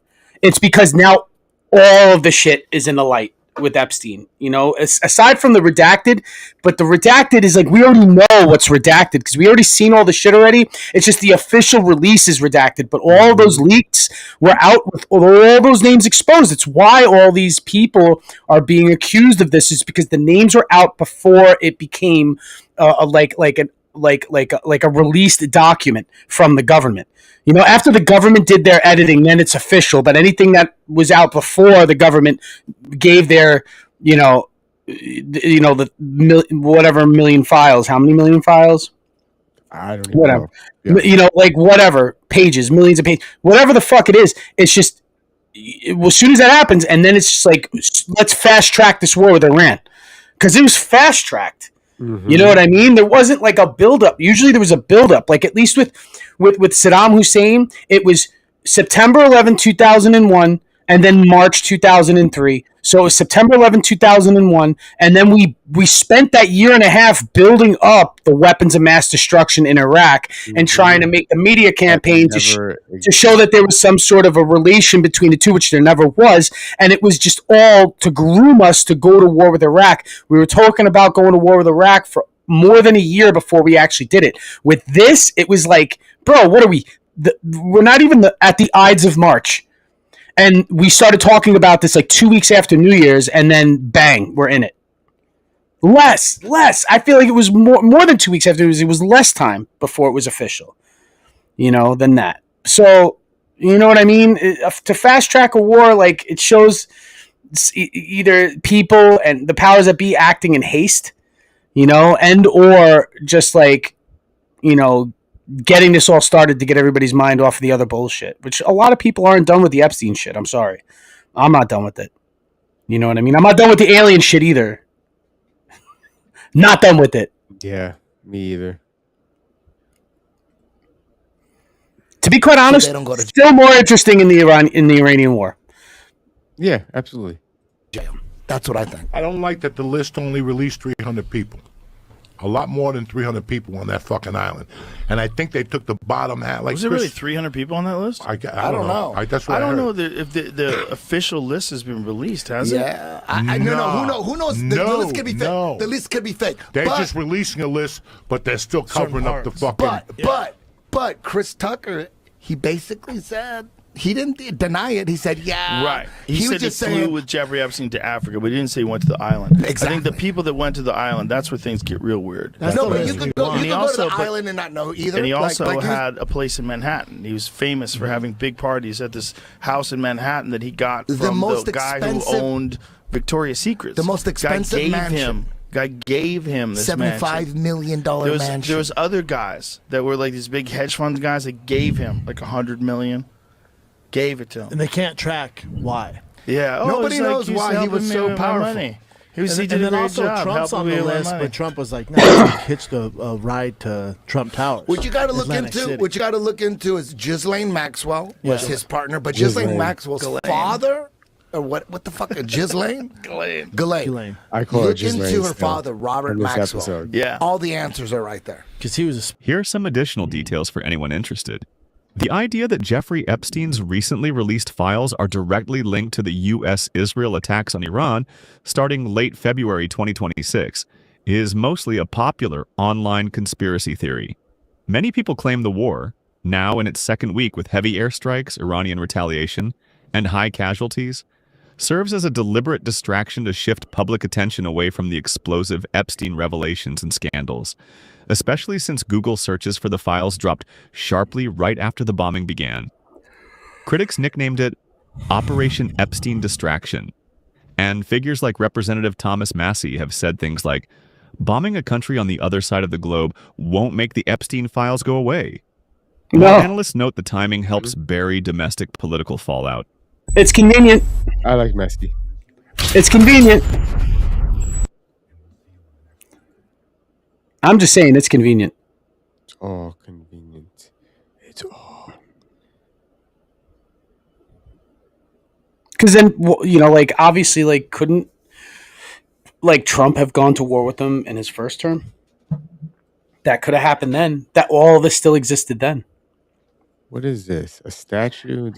It's because now all of the shit is in the light with Epstein, you know, aside from the redacted, but the redacted is like, we already know what's redacted because we already seen all the shit already. It's just the official release is redacted, but all those leaks were out with all those names exposed. It's why all these people are being accused of this, is because the names were out before it became like a released document from the government. You know, after the government did their editing, then it's official. But anything that was out before the government gave their, whatever million files. How many million files? I don't even whatever. know. Yeah. You know, like whatever pages, millions of pages, whatever the fuck it is. It's just as soon as that happens, and then it's just like, let's fast track this war with Iran, because it was fast tracked. You know what I mean? There wasn't like a buildup. Usually there was a buildup. Like at least with Saddam Hussein, it was September 11, 2001, and then March 2003. So it was September 11, 2001, and then we spent that year and a half building up the weapons of mass destruction in Iraq and trying to make the media campaign to show that there was some sort of a relation between the two, which there never was. And it was just all to groom us to go to war with Iraq. We were talking about going to war with Iraq for more than a year before we actually did it. With this, it was like, bro, what are we? We're not even at the Ides of March. And we started talking about this like 2 weeks after New Year's, and then bang, we're in it. Less. I feel like it was more than 2 weeks after New Year's. It was less time before it was official, than that. So, you know what I mean? To fast track a war, like it shows either people and the powers that be acting in haste, and or just like, getting this all started to get everybody's mind off of the other bullshit, which a lot of people aren't done with the Epstein shit. I'm sorry. I'm not done with it. You know what I mean? I'm not done with the alien shit either. Not done with it. Yeah, me either. To be quite honest, still more interesting in the Iranian war. Yeah, absolutely. That's what I think. I don't like that the list only released 300 people. A lot more than 300 people on that fucking island. And I think they took the bottom half. Like was there really 300 people on that list? I don't know. That's what I don't heard. know if the official list has been released, has it? Yeah. No. Who knows? The list could be fake. No. The list could be fake. They're just releasing a list, but they're still covering up the fucking... But Chris Tucker, he basically said... He didn't deny it. He said, yeah. Right. He said was just he flew saying... with Jeffrey Epstein to Africa, but he didn't say he went to the island. Exactly. I think the people that went to the island, that's where things get real weird. No, but you could go to the island and not know either. And he also had a place in Manhattan. He was famous for having big parties at this house in Manhattan that he got from the guy who owned Victoria's Secret. The most expensive mansion. Guy gave him this $75 million mansion. There was other guys that were like these big hedge fund guys that gave him like $100 million. Gave it to him. And they can't track why. Yeah. Nobody knows why he was so powerful. He did and a then great also job Trump's on the helping me list, money. but Trump was like, no, he hitched a ride to Trump Towers. What you got to look Atlantic into? City. What you got to look into is Ghislaine Maxwell was his partner, but Ghislaine. Ghislaine Maxwell's father, or what the fuck? Ghislaine. Ghislaine. I call her Look Ghislaine into her still father, Robert in this Maxwell. episode. Yeah. All the answers are right there. Because he was Here are some additional details for anyone interested. The idea that Jeffrey Epstein's recently released files are directly linked to the U.S.-Israel attacks on Iran starting late February 2026 is mostly a popular online conspiracy theory. Many people claim the war, now in its second week with heavy airstrikes, Iranian retaliation, and high casualties, serves as a deliberate distraction to shift public attention away from the explosive Epstein revelations and scandals, especially since Google searches for the files dropped sharply right after the bombing began. Critics nicknamed it Operation Epstein Distraction, and figures like Representative Thomas Massie have said things like, bombing a country on the other side of the globe won't make the Epstein files go away. No. While analysts note the timing helps bury domestic political fallout. It's convenient. I like Messi. It's convenient. I'm just saying it's convenient. It's all convenient. It's all. Because then, like, obviously, like, couldn't, like, Trump have gone to war with them in his first term? That could have happened then. That all of this still existed then. What is this? A statue?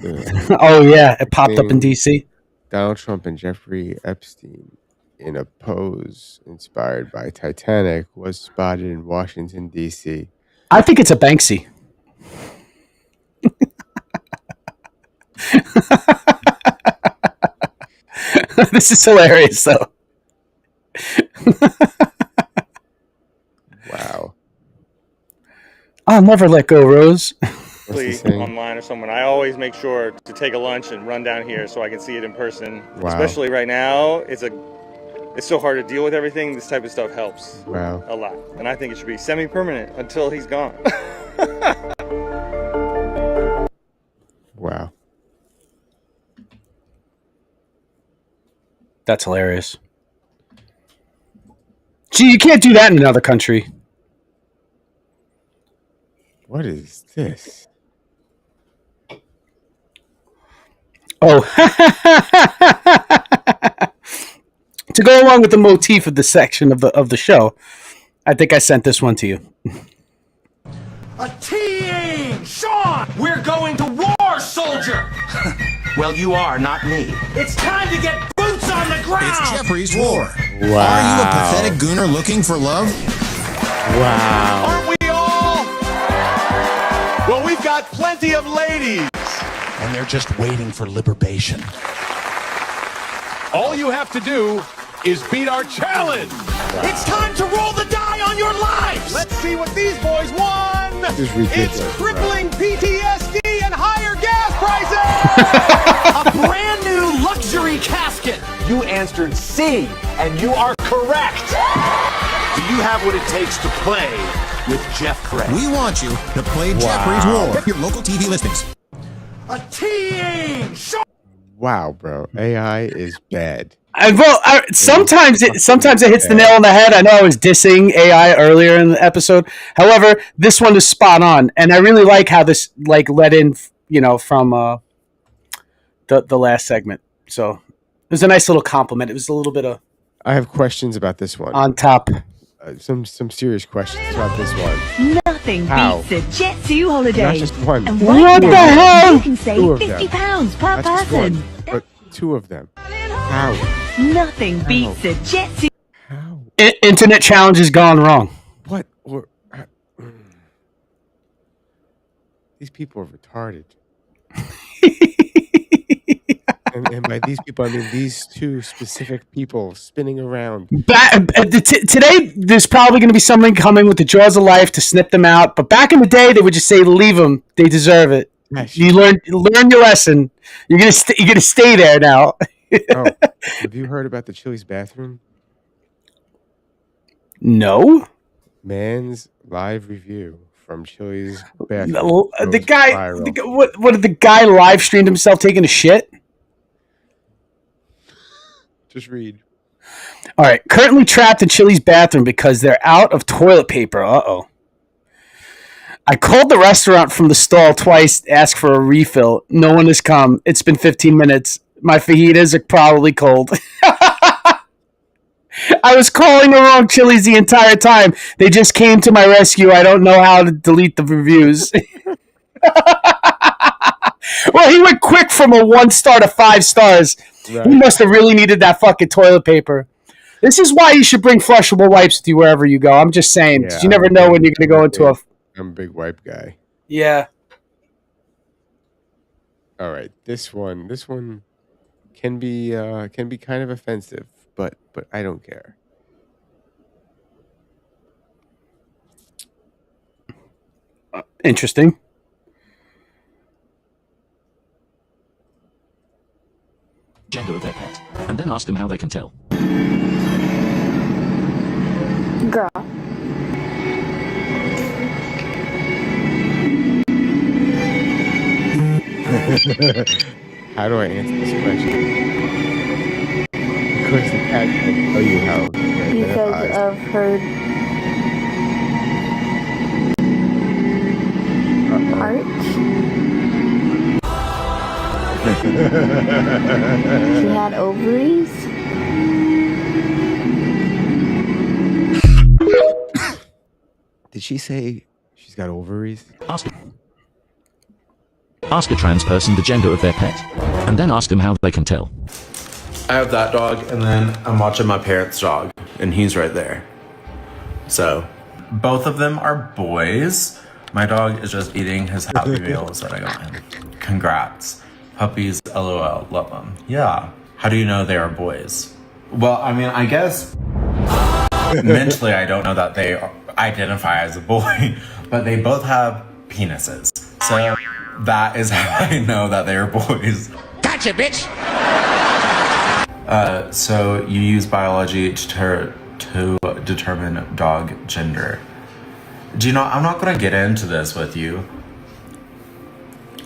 Oh, yeah. It popped up in D.C. Donald Trump and Jeffrey Epstein in a pose inspired by Titanic was spotted in Washington, D.C. I think it's a Banksy. This is hilarious, though. Wow. I'll never let go, Rose. Online or someone, I always make sure to take a lunch and run down here so I can see it in person. Wow. Especially right now, it's so hard to deal with everything. This type of stuff helps Wow. a lot, and I think it should be semi-permanent until he's gone. Wow. That's hilarious. See, you can't do that in another country. What is this? Oh. To go along with the motif of the section of the show, I think I sent this one to you. A team! Sean! We're going to war, soldier! Well, you are, not me. It's time to get boots on the ground! It's Jeffrey's War. Wow. Are you a pathetic gooner looking for love? Wow. Aren't we all? Well, we've got plenty of ladies. And they're just waiting for liberation. All you have to do is beat our challenge. It's time to roll the die on your lives. Let's see what these boys won. This is ridiculous, It's crippling PTSD and higher gas prices. A brand new luxury casket. You answered C, and you are correct. Do you have what it takes to play with Jeff Craig? We want you to play Jeffrey's War. Your local TV listings. A team. Wow, bro. AI is bad. Sometimes it hits the nail on the head. I know I was dissing AI earlier in the episode. However, this one is spot on, and I really like how this led in, from the last segment. So it was a nice little compliment. It was a little bit of. I have questions about this one. On top. Some serious questions about this one. Nothing How? beats a Jet 2 holiday. Not just one. And What the hell? You can save Two of them. £50 per Not just person. one, but two of them. How? Nothing beats a Jet 2. Internet challenge has gone wrong. What? These people are retarded. and by these people, I mean these two specific people spinning around. Today, there's probably going to be someone coming with the jaws of life to snip them out. But back in the day, they would just say, "Leave them. They deserve it." Yes. You learn your lesson. You're gonna stay there now. Oh, have you heard about the Chili's bathroom? No. Man's live review from Chili's bathroom. The guy, what did the guy live streamed himself taking a shit? Just read. All right. Currently trapped in Chili's bathroom because they're out of toilet paper. Uh-oh. I called the restaurant from the stall twice, asked for a refill. No one has come. It's been 15 minutes. My fajitas are probably cold. I was calling the wrong Chili's the entire time. They just came to my rescue. I don't know how to delete the reviews. Well, he went quick from a 1 star to 5 stars. Right. He must have really needed that fucking toilet paper. This is why you should bring flushable wipes with you wherever you go. I'm just saying. Yeah, you never know when you're going to go into a... I'm a big wipe guy. Yeah. All right. This one can be kind of offensive, but I don't care. Interesting. Gender of their pet, and then ask them how they can tell. Girl. How do I answer this question? Because the cat can tell you how. Because of her art. She had ovaries. Did she say she's got ovaries? Ask a trans person the gender of their pet, and then ask them how they can tell. I have that dog, and then I'm watching my parents' dog, and he's right there. So, both of them are boys. My dog is just eating his Happy Meals that I got him. Congrats. Puppies, LOL, love them. Yeah. How do you know they are boys? Well, I mean, I guess mentally I don't know that they identify as a boy, but they both have penises. So that is how I know that they are boys. Gotcha, bitch! So you use biology to determine dog gender. Do you know, I'm not going to get into this with you.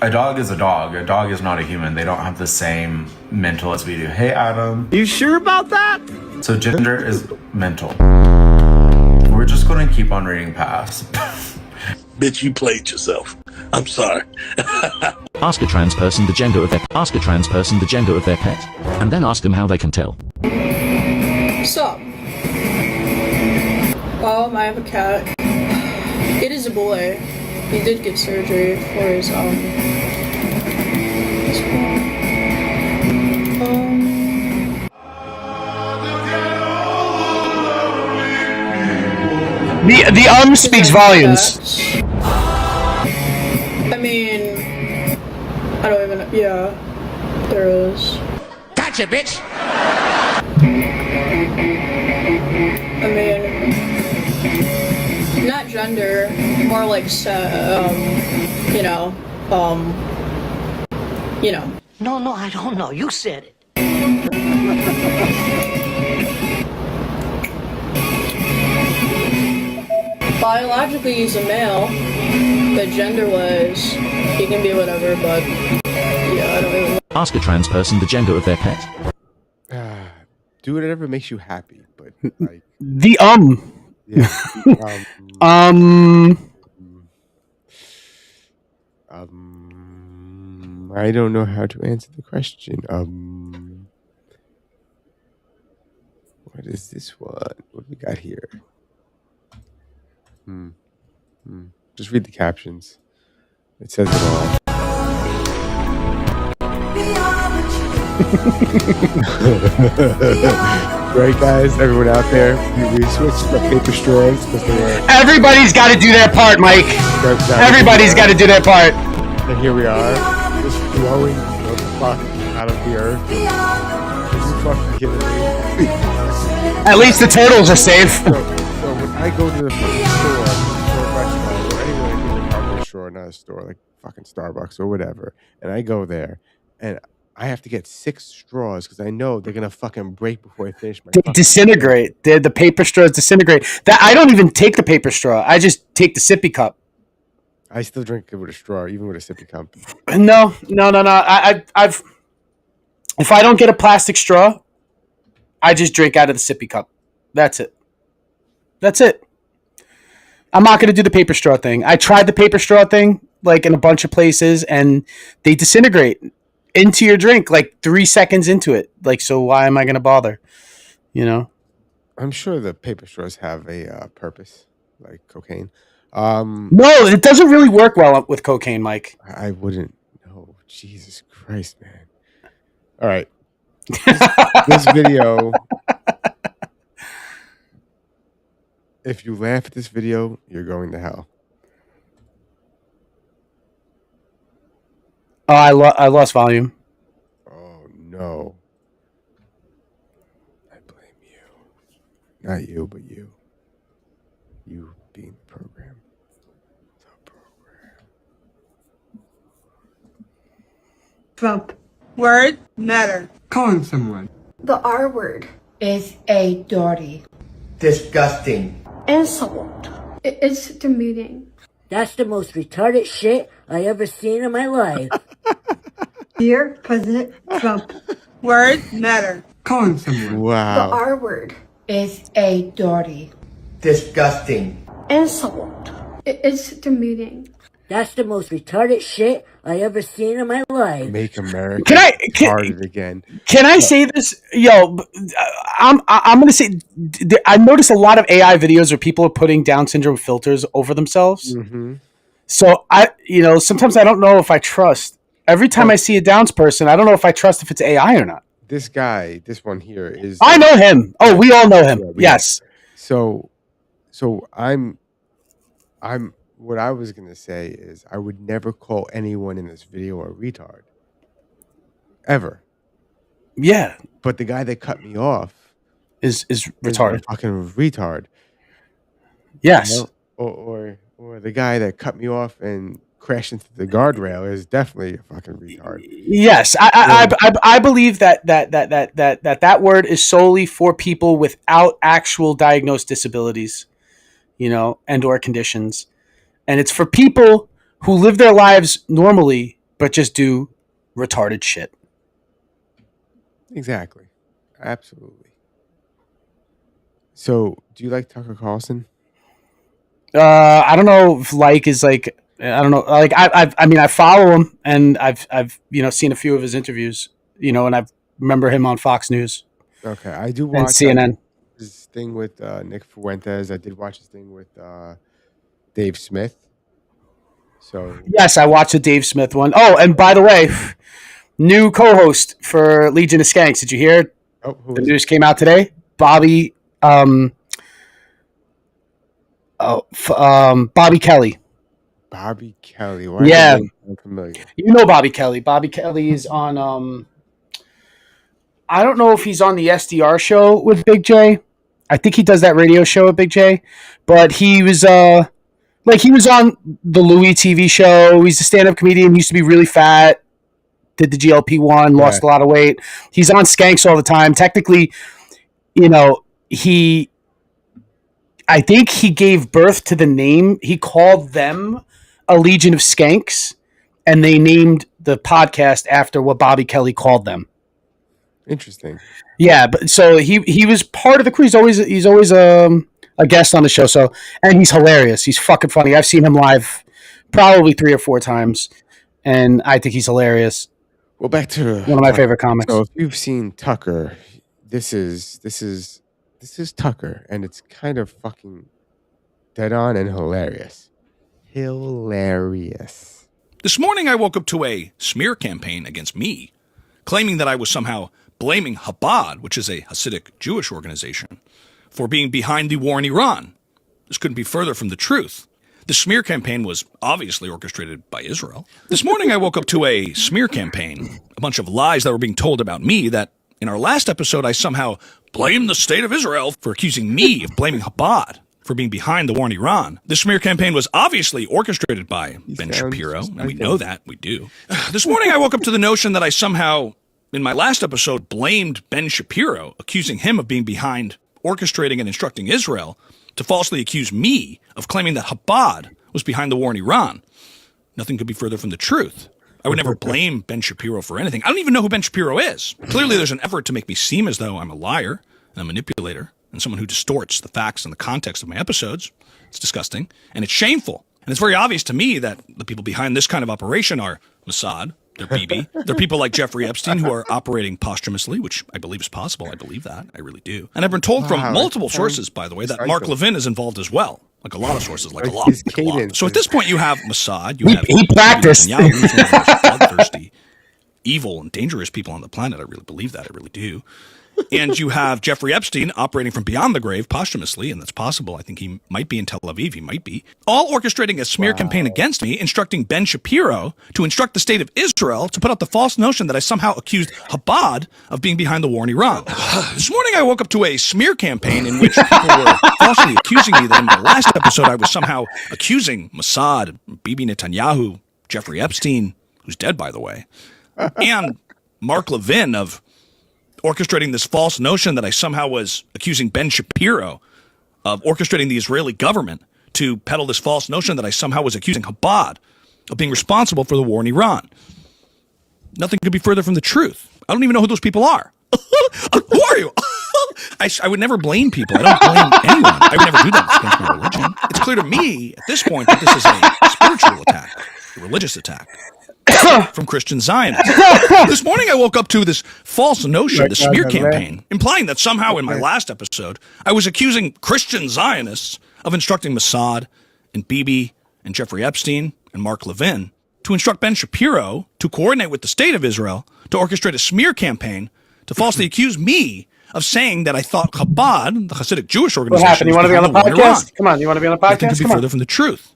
A dog is a dog. A dog is not a human. They don't have the same mental as we do. Hey, Adam. You sure about that? So gender is mental. we're just going to keep on reading past. Bitch, you played yourself. I'm sorry. Ask a trans person the gender of their pet, and then ask them how they can tell. Sup? I have a cat. It is a boy. He did get surgery for his The speaks volumes. I mean, I don't even know. Yeah, there is. Gotcha, bitch! I mean, not gender, more like, No, I don't know. You said it. Biologically, he's a male, but gender-wise, he can be whatever, but, yeah, I don't even know. Ask a trans person the gender of their pet. Do whatever makes you happy, but like Yeah. I don't know how to answer the question. What is this one? What do we got here? Just read the captions. It says it all. Right, guys? Everyone out there, we switched to paper straws because they were. Everybody's got to do their part, Mike. Everybody's got to do their part. And here we are, just blowing the fuck out of the earth. Are you fucking kidding me? At least the turtles are safe. So when I go to the fucking store, or a restaurant, or anywhere that gives a hardware store, not a store, like fucking Starbucks or whatever, and I go there, and I have to get 6 straws because I know they're gonna fucking break before I finish my. They disintegrate. The paper straws disintegrate. That I don't even take the paper straw. I just take the sippy cup. I still drink it with a straw, even with a sippy cup. No. I've if I don't get a plastic straw, I just drink out of the sippy cup. That's it. I'm not going to do the paper straw thing. I tried the paper straw thing like in a bunch of places, and they disintegrate into your drink like 3 seconds into it. Like, so why am I going to bother? You know? I'm sure the paper straws have a purpose, like cocaine. No, it doesn't really work well with cocaine, Mike. I wouldn't know. Jesus Christ, man. All right. This video. If you laugh at this video, you're going to hell. Oh, I lost volume. Oh, no. I blame you. Not you, but you. You being the program. Trump. Word matter. Calling someone. The R word. Is a dirty. Disgusting. Insult. It's demeaning. That's the most retarded shit I ever seen in my life. Dear President Trump. Word matter. Calling someone. Wow. The R word. Is a dirty. Disgusting. Insult. It's demeaning. That's the most retarded shit I ever seen in my life. Make America retarded again. Can I say this? Yo, I'm going to say, I noticed a lot of AI videos where people are putting Down syndrome filters over themselves. Mm-hmm. So sometimes I don't know if I trust. Every time I see a Downs person, I don't know if I trust if it's AI or not. This guy, this one here is. I know him. Oh, we all know him. Yes. So I'm. What I was gonna say is I would never call anyone in this video a retard. Ever. Yeah. But the guy that cut me off is retarded. A fucking retard. Yes. You know? Or the guy that cut me off and crashed into the guardrail is definitely a fucking retard. Yes. I believe that word is solely for people without actual diagnosed disabilities, and or conditions. And it's for people who live their lives normally, but just do retarded shit. Exactly. Absolutely. So, do you like Tucker Carlson? I don't know if like is like I don't know. Like I mean I follow him and I've seen a few of his interviews. And I remember him on Fox News. Okay, I do and watch CNN. his thing with Nick Fuentes. I did watch his thing with Dave Smith. So Yes, I watched the Dave Smith one. Oh, and by the way, new co-host for Legion of Skanks. Did you hear? Oh, the news came out today. Bobby Bobby Kelly. Bobby Kelly. Why Yeah. is the name familiar? You know Bobby Kelly. Bobby Kelly is on I don't know if he's on the SDR show with Big J. I think he does that radio show with Big J. But he was he was on the Louis TV show. He's a stand-up comedian. He used to be really fat. Did the GLP-1, lost a lot of weight. He's on Skanks all the time. Technically, I think he gave birth to the name. He called them a Legion of Skanks, and they named the podcast after what Bobby Kelly called them. Interesting. Yeah, but so he was part of the crew. He's always a guest on the show. So, and he's hilarious. He's fucking funny. I've seen him live probably 3 or 4 times, and I think he's hilarious. Well, back to one of my favorite comics. So if you've seen Tucker, this is Tucker, and it's kind of fucking dead on and hilarious. Hilarious. This morning I woke up to a smear campaign against me, claiming that I was somehow blaming Chabad, which is a Hasidic Jewish organization, for being behind the war in Iran. This couldn't be further from the truth. The smear campaign was obviously orchestrated by Israel. This morning I woke up to a smear campaign, a bunch of lies that were being told about me that in our last episode I somehow blamed the state of Israel for accusing me of blaming Chabad for being behind the war in Iran. The smear campaign was obviously orchestrated by Ben Shapiro, and we know that, we do. This morning I woke up to the notion that I somehow, in my last episode, blamed Ben Shapiro, accusing him of being behind orchestrating and instructing Israel to falsely accuse me of claiming that Chabad was behind the war in Iran. Nothing could be further from the truth. I would never blame Ben Shapiro for anything. I don't even know who Ben Shapiro is. Clearly there's an effort to make me seem as though I'm a liar and a manipulator and someone who distorts the facts and the context of my episodes. It's disgusting, and it's shameful. And it's very obvious to me that the people behind this kind of operation are Mossad, they're Bibi, they're people like Jeffrey Epstein who are operating posthumously, which I believe is possible. I believe that. I really do. And I've been told from multiple sources, by the way, that Mark Levin is involved as well. Like a lot of sources, like a lot. So at this point, you have Mossad, you have he practiced. Netanyahu, who's one of the most bloodthirsty, evil, and dangerous people on the planet. I really believe that. I really do. And you have Jeffrey Epstein operating from beyond the grave posthumously, and that's possible. I think he might be in Tel Aviv. He might be. All orchestrating a smear campaign against me, instructing Ben Shapiro to instruct the state of Israel to put out the false notion that I somehow accused Chabad of being behind the war in Iran. This morning I woke up to a smear campaign in which people were falsely accusing me that in my last episode I was somehow accusing Mossad, Bibi Netanyahu, Jeffrey Epstein, who's dead, by the way, and Mark Levin of orchestrating this false notion that I somehow was accusing Ben Shapiro of orchestrating the Israeli government to peddle this false notion that I somehow was accusing Chabad of being responsible for the war in Iran. Nothing could be further from the truth. I don't even know who those people are. Who are you? I would never blame people. I don't blame anyone. I would never do that. It's against my religion. It's clear to me at this point that this is a spiritual attack, a religious attack. From Christian Zionists. This morning I woke up to this false notion, the smear campaign, implying that somehow in my last episode I was accusing Christian Zionists of instructing Mossad and Bibi and Jeffrey Epstein and Mark Levin to instruct Ben Shapiro to coordinate with the state of Israel to orchestrate a smear campaign to falsely accuse me of saying that I thought Chabad, the Hasidic Jewish organization, what happened? You want to be on the podcast? Come on, you want to be on the podcast? Nothing could be further from the truth.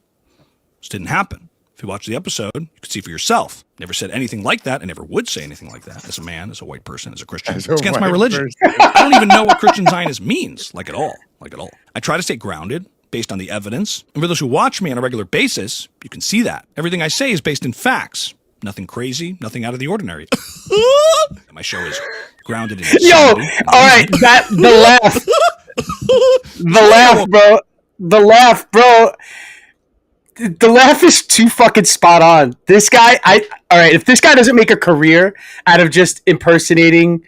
This didn't happen. If you watch the episode, you can see for yourself. Never said anything like that. I never would say anything like that as a man, as a white person, as a Christian. It's against my religion. I don't even know what Christian Zionist means, like at all. I try to stay grounded, based on the evidence. And for those who watch me on a regular basis, you can see that. Everything I say is based in facts. Nothing crazy, nothing out of the ordinary. My show is grounded in insanity. Yo, all right, the laugh, bro. The laugh is too fucking spot on. This guy, all right, if this guy doesn't make a career out of just impersonating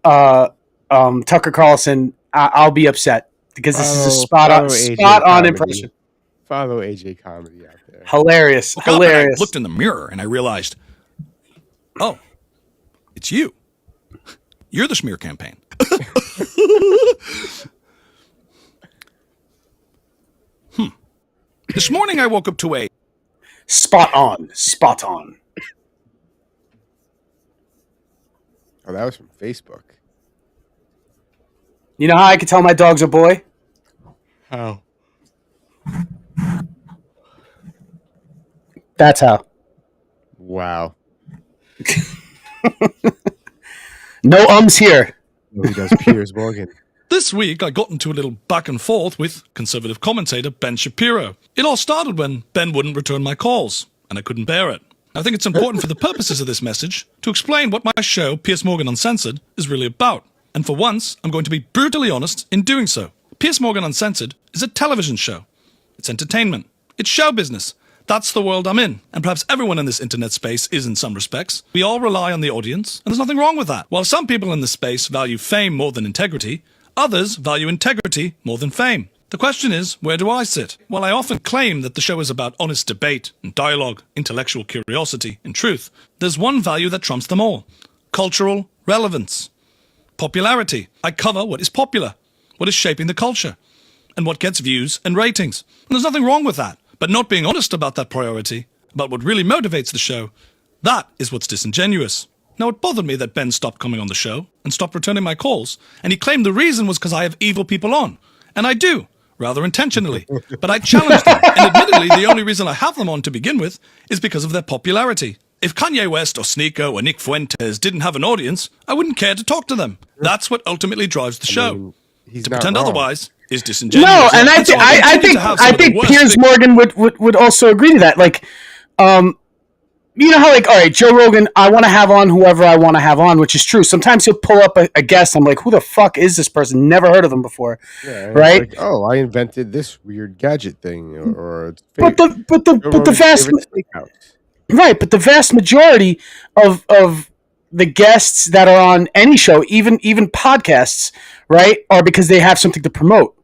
Tucker Carlson, I'll be upset because this is a spot on impression. Follow AJ Comedy out there. Hilarious. Woke up and I Hilarious. looked in the mirror and I realized, oh, it's you. You're the smear campaign. This morning I woke up to a spot on. Spot on. Oh, that was from Facebook. You know how I can tell my dog's a boy? How? That's how. Wow. No ums here. He does Piers Morgan. This week, I got into a little back and forth with conservative commentator Ben Shapiro. It all started when Ben wouldn't return my calls, and I couldn't bear it. I think it's important for the purposes of this message to explain what my show, Piers Morgan Uncensored, is really about. And for once, I'm going to be brutally honest in doing so. Piers Morgan Uncensored is a television show. It's entertainment. It's show business. That's the world I'm in, and perhaps everyone in this internet space is in some respects. We all rely on the audience, and there's nothing wrong with that. While some people in this space value fame more than integrity, others value integrity more than fame. The question is, where do I sit? While I often claim that the show is about honest debate and dialogue, intellectual curiosity and truth, there's one value that trumps them all. Cultural relevance. Popularity. I cover what is popular, what is shaping the culture, and what gets views and ratings. And there's nothing wrong with that. But not being honest about that priority, about what really motivates the show, that is what's disingenuous. Now, it bothered me that Ben stopped coming on the show and stopped returning my calls, and he claimed the reason was because I have evil people on. And I do, rather intentionally. But I challenged them, and admittedly, the only reason I have them on to begin with is because of their popularity. If Kanye West or Sneeko or Nick Fuentes didn't have an audience, I wouldn't care to talk to them. That's what ultimately drives the show. To pretend otherwise is disingenuous. No, and I think Piers Morgan would also agree to that. Like, you know how, like, all right, Joe Rogan, I want to have on whoever I want to have on, which is true. Sometimes he'll pull up a guest. I'm like, who the fuck is this person? Never heard of them before, right? Like, oh, I invented this weird gadget thing, or but the vast majority of the guests that are on any show, even podcasts, right, are because they have something to promote.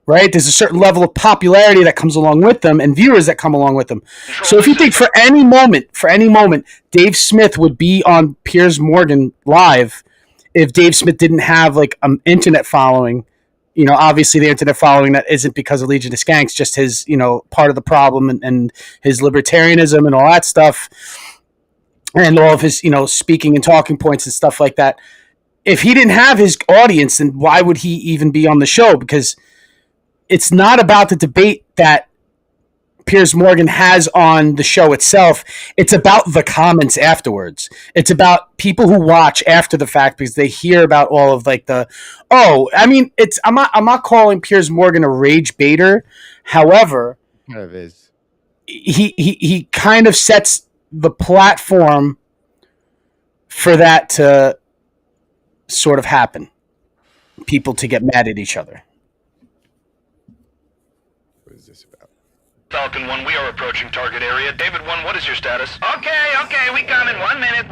Right? There's a certain level of popularity that comes along with them and viewers that come along with them. So if you think for any moment, Dave Smith would be on Piers Morgan live if Dave Smith didn't have like an internet following, you know, obviously the internet following that isn't because of Legion of Skanks, just his, you know, part of the problem and his libertarianism and all that stuff and all of his, you know, speaking and talking points and stuff like that. If he didn't have his audience, then why would he even be on the show? Because it's not about the debate that Piers Morgan has on the show itself. It's about the comments afterwards. It's about people who watch after the fact because they hear about all of like I'm not calling Piers Morgan a rage baiter. However, kind of is. He kind of sets the platform for that to sort of happen. People to get mad at each other. Falcon 1, we are approaching target area. David 1, what is your status? Okay, we coming. 1 minute.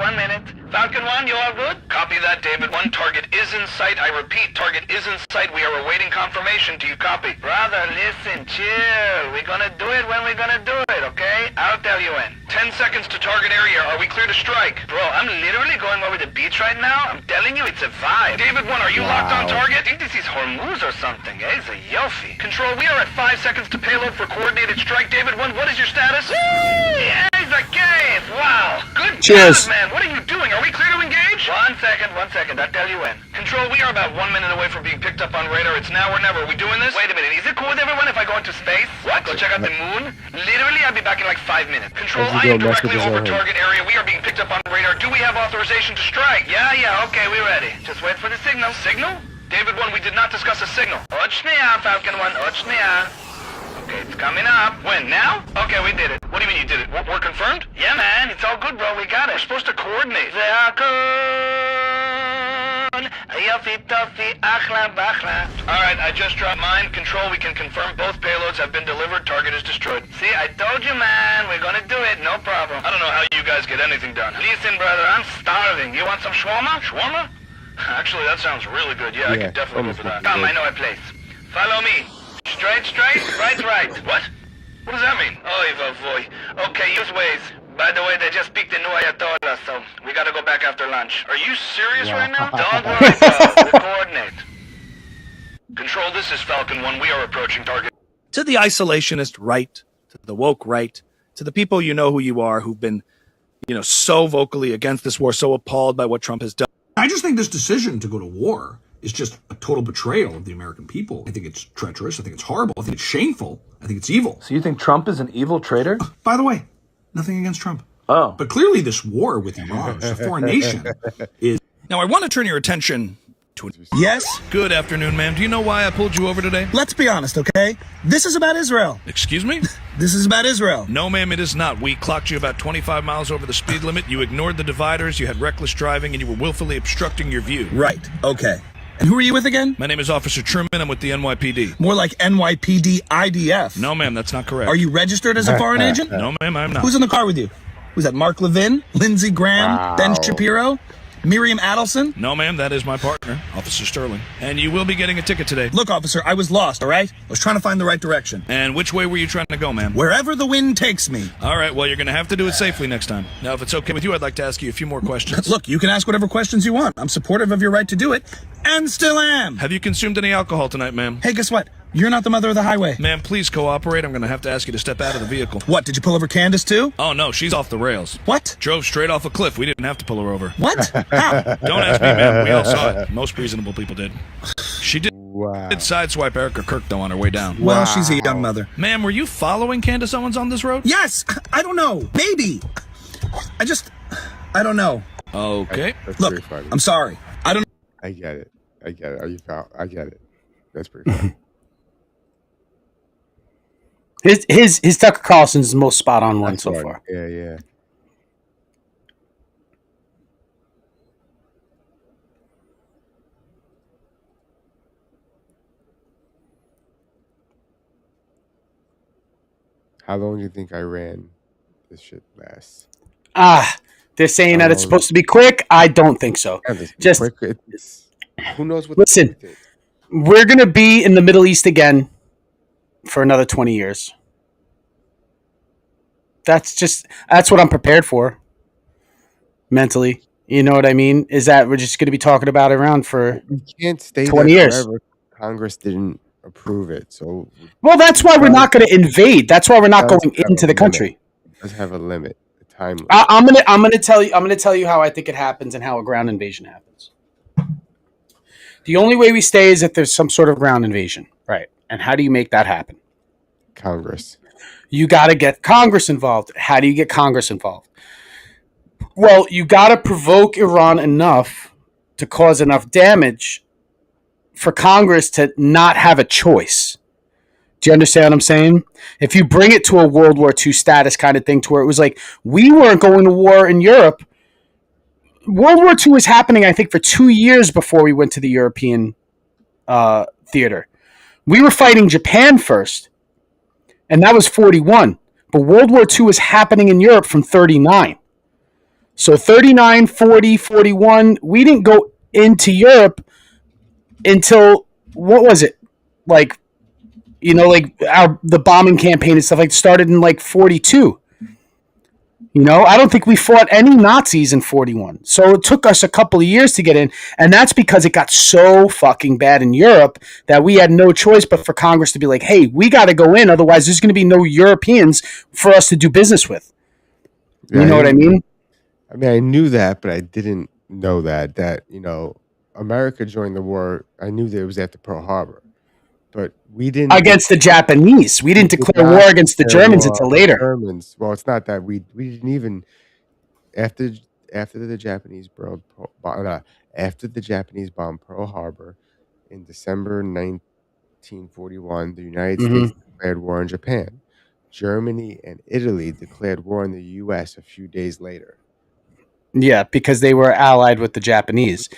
Falcon 1, you all good? Copy that, David 1. Target is in sight. I repeat, target is in sight. We are awaiting confirmation. Do you copy? Brother, listen, chill. We're gonna do it when we're gonna do it, okay? I'll tell you when. 10 seconds to target area. Are we clear to strike? Bro, I'm literally going over the beach right now. I'm telling you, it's a vibe. David 1, are you locked on target? I think this is Hormuz or something, eh? It's a Yofi. Control, we are at 5 seconds to payload for coordinated strike. David 1, what is your status? Yeah, it's a cave. Wow. Good Cheers. job, man. What are you doing? Are we clear to engage? 1 second. I'll tell you when. Control, we are about 1 minute away from being picked up on radar. It's now or never. Are we doing this? Wait a minute. Is it cool with everyone if I go into space? What? Go check out the moon? Literally, I'll be back in like 5 minutes. Control, I am directly over target area. We are being picked up on radar. Do we have authorization to strike? Yeah. Okay, we're ready. Just wait for the signal. Signal? David 1, we did not discuss a signal. Ochnia, Falcon 1. Ochnia. Okay, it's coming up. When? Now? Okay, we did it. What do you mean you did it? We're confirmed? Yeah, man. It's all good, bro. We got it. We're supposed to coordinate. Alright, I just dropped mine. Control, we can confirm both payloads have been delivered. Target is destroyed. See, I told you, man. We're gonna do it. No problem. I don't know how you guys get anything done. Listen, brother, I'm starving. You want some shawarma? Shawarma? Actually, that sounds really good. Yeah, I could definitely go for that. Come, I know a place. Follow me. Straight, right. What? What does that mean? Oy vavoy. Okay, use Waze. By the way, they just picked a new Ayatollah, so we gotta go back after lunch. Are you serious right now? Don't worry, pal. We'll coordinate. Control, this is Falcon 1. We are approaching target. To the isolationist right, to the woke right, to the people you know who you are who've been, so vocally against this war, so appalled by what Trump has done. I just think this decision to go to war is just a total betrayal of the American people. I think it's treacherous. I think it's horrible. I think it's shameful. I think it's evil. So you think Trump is an evil traitor? By the way, nothing against Trump. Oh. But clearly this war with Iran, a foreign nation, is... Now I want to turn your attention to... Yes? Good afternoon, ma'am. Do you know why I pulled you over today? Let's be honest, okay? This is about Israel. Excuse me? This is about Israel. No, ma'am, it is not. We clocked you about 25 miles over the speed limit. You ignored the dividers, you had reckless driving, and you were willfully obstructing your view. Right, okay. And who are you with again? My name is Officer Truman. I'm with the NYPD. More like NYPD IDF. No, ma'am, that's not correct. Are you registered as a foreign agent? No, ma'am, I'm not. Who's in the car with you? Was that Mark Levin, Lindsey Graham, Ben Shapiro, Miriam Adelson? No, ma'am, that is my partner, Officer Sterling. And you will be getting a ticket today. Look, officer, I was lost, all right? I was trying to find the right direction. And which way were you trying to go, ma'am? Wherever the wind takes me. All right, well, you're going to have to do it safely next time. Now, if it's okay with you, I'd like to ask you a few more questions. Look, you can ask whatever questions you want. I'm supportive of your right to do it, and still am. Have you consumed any alcohol tonight, ma'am? Hey, guess what? You're not the mother of the highway. Ma'am, please cooperate. I'm going to have to ask you to step out of the vehicle. What, did you pull over Candace, too? Oh, no, she's off the rails. What? Drove straight off a cliff. We didn't have to pull her over. What? How? Don't ask me, ma'am. We all saw it. Most reasonable people did. She did sideswipe Erica Kirk, though, on her way down. Well, she's a young mother. Ma'am, were you following Candace Owens on this road? Yes! I don't know. Maybe. I don't know. Okay. Look, I'm sorry. I don't I get it. I get it. That's pretty funny. His Tucker Carlson's the most spot on one so far. Yeah. How long do you think Iran this shit lasts? They're saying that it's supposed to be quick. I don't think so. Just quick, who knows what? Listen, we're gonna be in the Middle East again for another 20 years. That's what I'm prepared for mentally. You know what I mean? Is that we're just going to be talking about it around for you can't stay 20 there years. Forever. Congress didn't approve it, so well, that's why we're not going to invade. That's why we're not going into the country. It does have a limit, a time limit. I'm gonna tell you how I think it happens and how a ground invasion happens. The only way we stay is if there's some sort of ground invasion, right? And how do you make that happen? Congress. You got to get Congress involved. How do you get Congress involved? Well, you got to provoke Iran enough to cause enough damage for Congress to not have a choice. Do you understand what I'm saying? If you bring it to a World War II status kind of thing to where it was like, we weren't going to war in Europe. World War II was happening, I think, for 2 years before we went to the European theater. We were fighting Japan first. And that was 41. But World War II was happening in Europe from 39. So 39, 40, 41, we didn't go into Europe until, what was it? Like, the bombing campaign and stuff started in 42. I don't think we fought any Nazis in 41. So it took us a couple of years to get in. And that's because it got so fucking bad in Europe that we had no choice but for Congress to be like, hey, we got to go in. Otherwise, there's going to be no Europeans for us to do business with. You know what I mean? I mean, I knew that, but I didn't know that America joined the war. I knew that it was after Pearl Harbor. But we didn't against the Japanese. We didn't declare war against the Germans until later. Germans. Well, it's not that we didn't even after the Japanese bombed Pearl Harbor in December 1941. The United States declared war on Japan. Germany and Italy declared war on the U.S. a few days later. Yeah, because they were allied with the Japanese.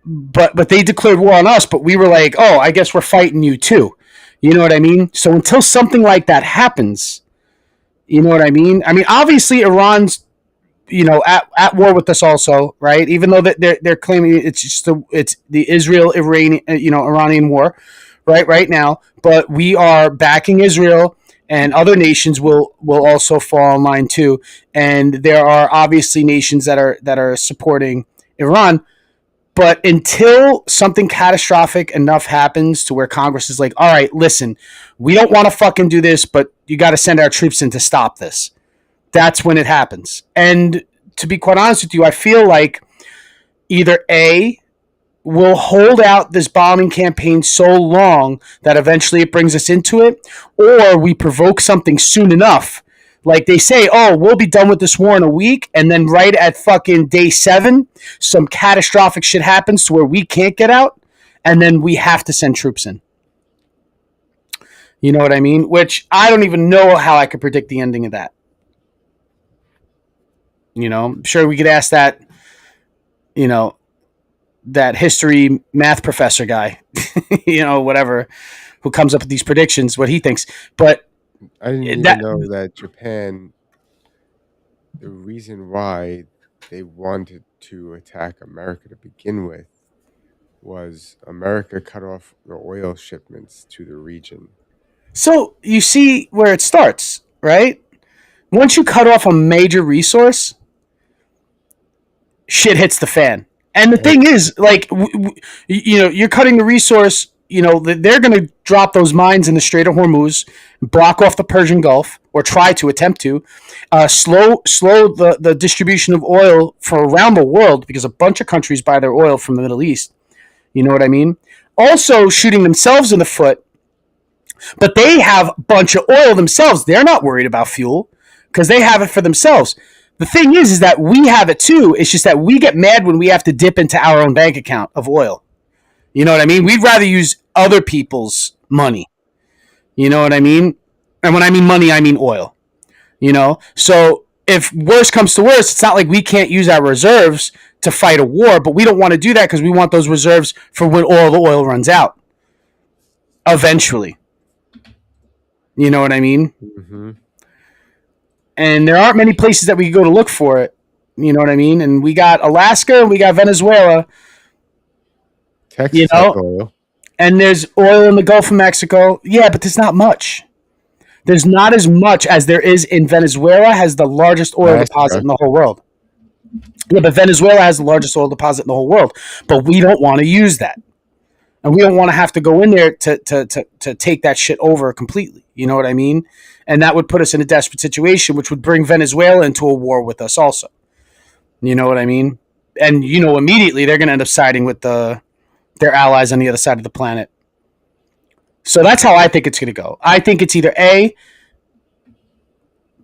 But they declared war on us, but we were like, oh, I guess we're fighting you too. You know what I mean? So until something like that happens, you know what I mean? I mean, obviously Iran's, at war with us also, right? Even though they're claiming it's the Israel-Iranian, Iranian war, right now. But we are backing Israel, and other nations will also fall in line too. And there are obviously nations that are supporting Iran. But until something catastrophic enough happens to where Congress is like, all right, listen, we don't want to fucking do this, but you got to send our troops in to stop this. That's when it happens. And to be quite honest with you, I feel like either A, we'll hold out this bombing campaign so long that eventually it brings us into it, or we provoke something soon enough. Like they say, oh, we'll be done with this war in a week, and then right at fucking day 7, some catastrophic shit happens to where we can't get out, and then we have to send troops in. You know what I mean? Which I don't even know how I could predict the ending of that. You know, I'm sure we could ask that, you know, that history math professor guy, you know, whatever, who comes up with these predictions, what he thinks. But I didn't even know that Japan, the reason why they wanted to attack America to begin with was America cut off the oil shipments to the region. So you see where it starts, right? Once you cut off a major resource, shit hits the fan. And the thing is, like, you know, you're cutting the resource. You know, they're going to drop those mines in the Strait of Hormuz, block off the Persian Gulf, or try to attempt to slow the distribution of oil for around the world, because a bunch of countries buy their oil from the Middle East. You know what I mean? Also shooting themselves in the foot, but they have a bunch of oil themselves. They're not worried about fuel because they have it for themselves. The thing is that we have it too. It's just that we get mad when we have to dip into our own bank account of oil. You know what I mean? We'd rather use other people's money. You know what I mean? And when I mean money, I mean oil. You know? So if worse comes to worse, it's not like we can't use our reserves to fight a war, but we don't want to do that because we want those reserves for when all the oil runs out. Eventually. You know what I mean? Mm-hmm. And there aren't many places that we can go to look for it. You know what I mean? And we got Alaska and we got Venezuela. Texas, you know? oil. And there's oil in the Gulf of Mexico. Yeah, but there's not much. There's not as much as there is in Venezuela, has the largest oil deposit in the whole world. Yeah, but Venezuela has the largest oil deposit in the whole world. But we don't want to use that. And we don't want to have to go in there to take that shit over completely. You know what I mean? And that would put us in a desperate situation, which would bring Venezuela into a war with us also. You know what I mean? And, you know, immediately they're going to end up siding with their allies on the other side of the planet. So that's how I think it's going to go. I think it's either A,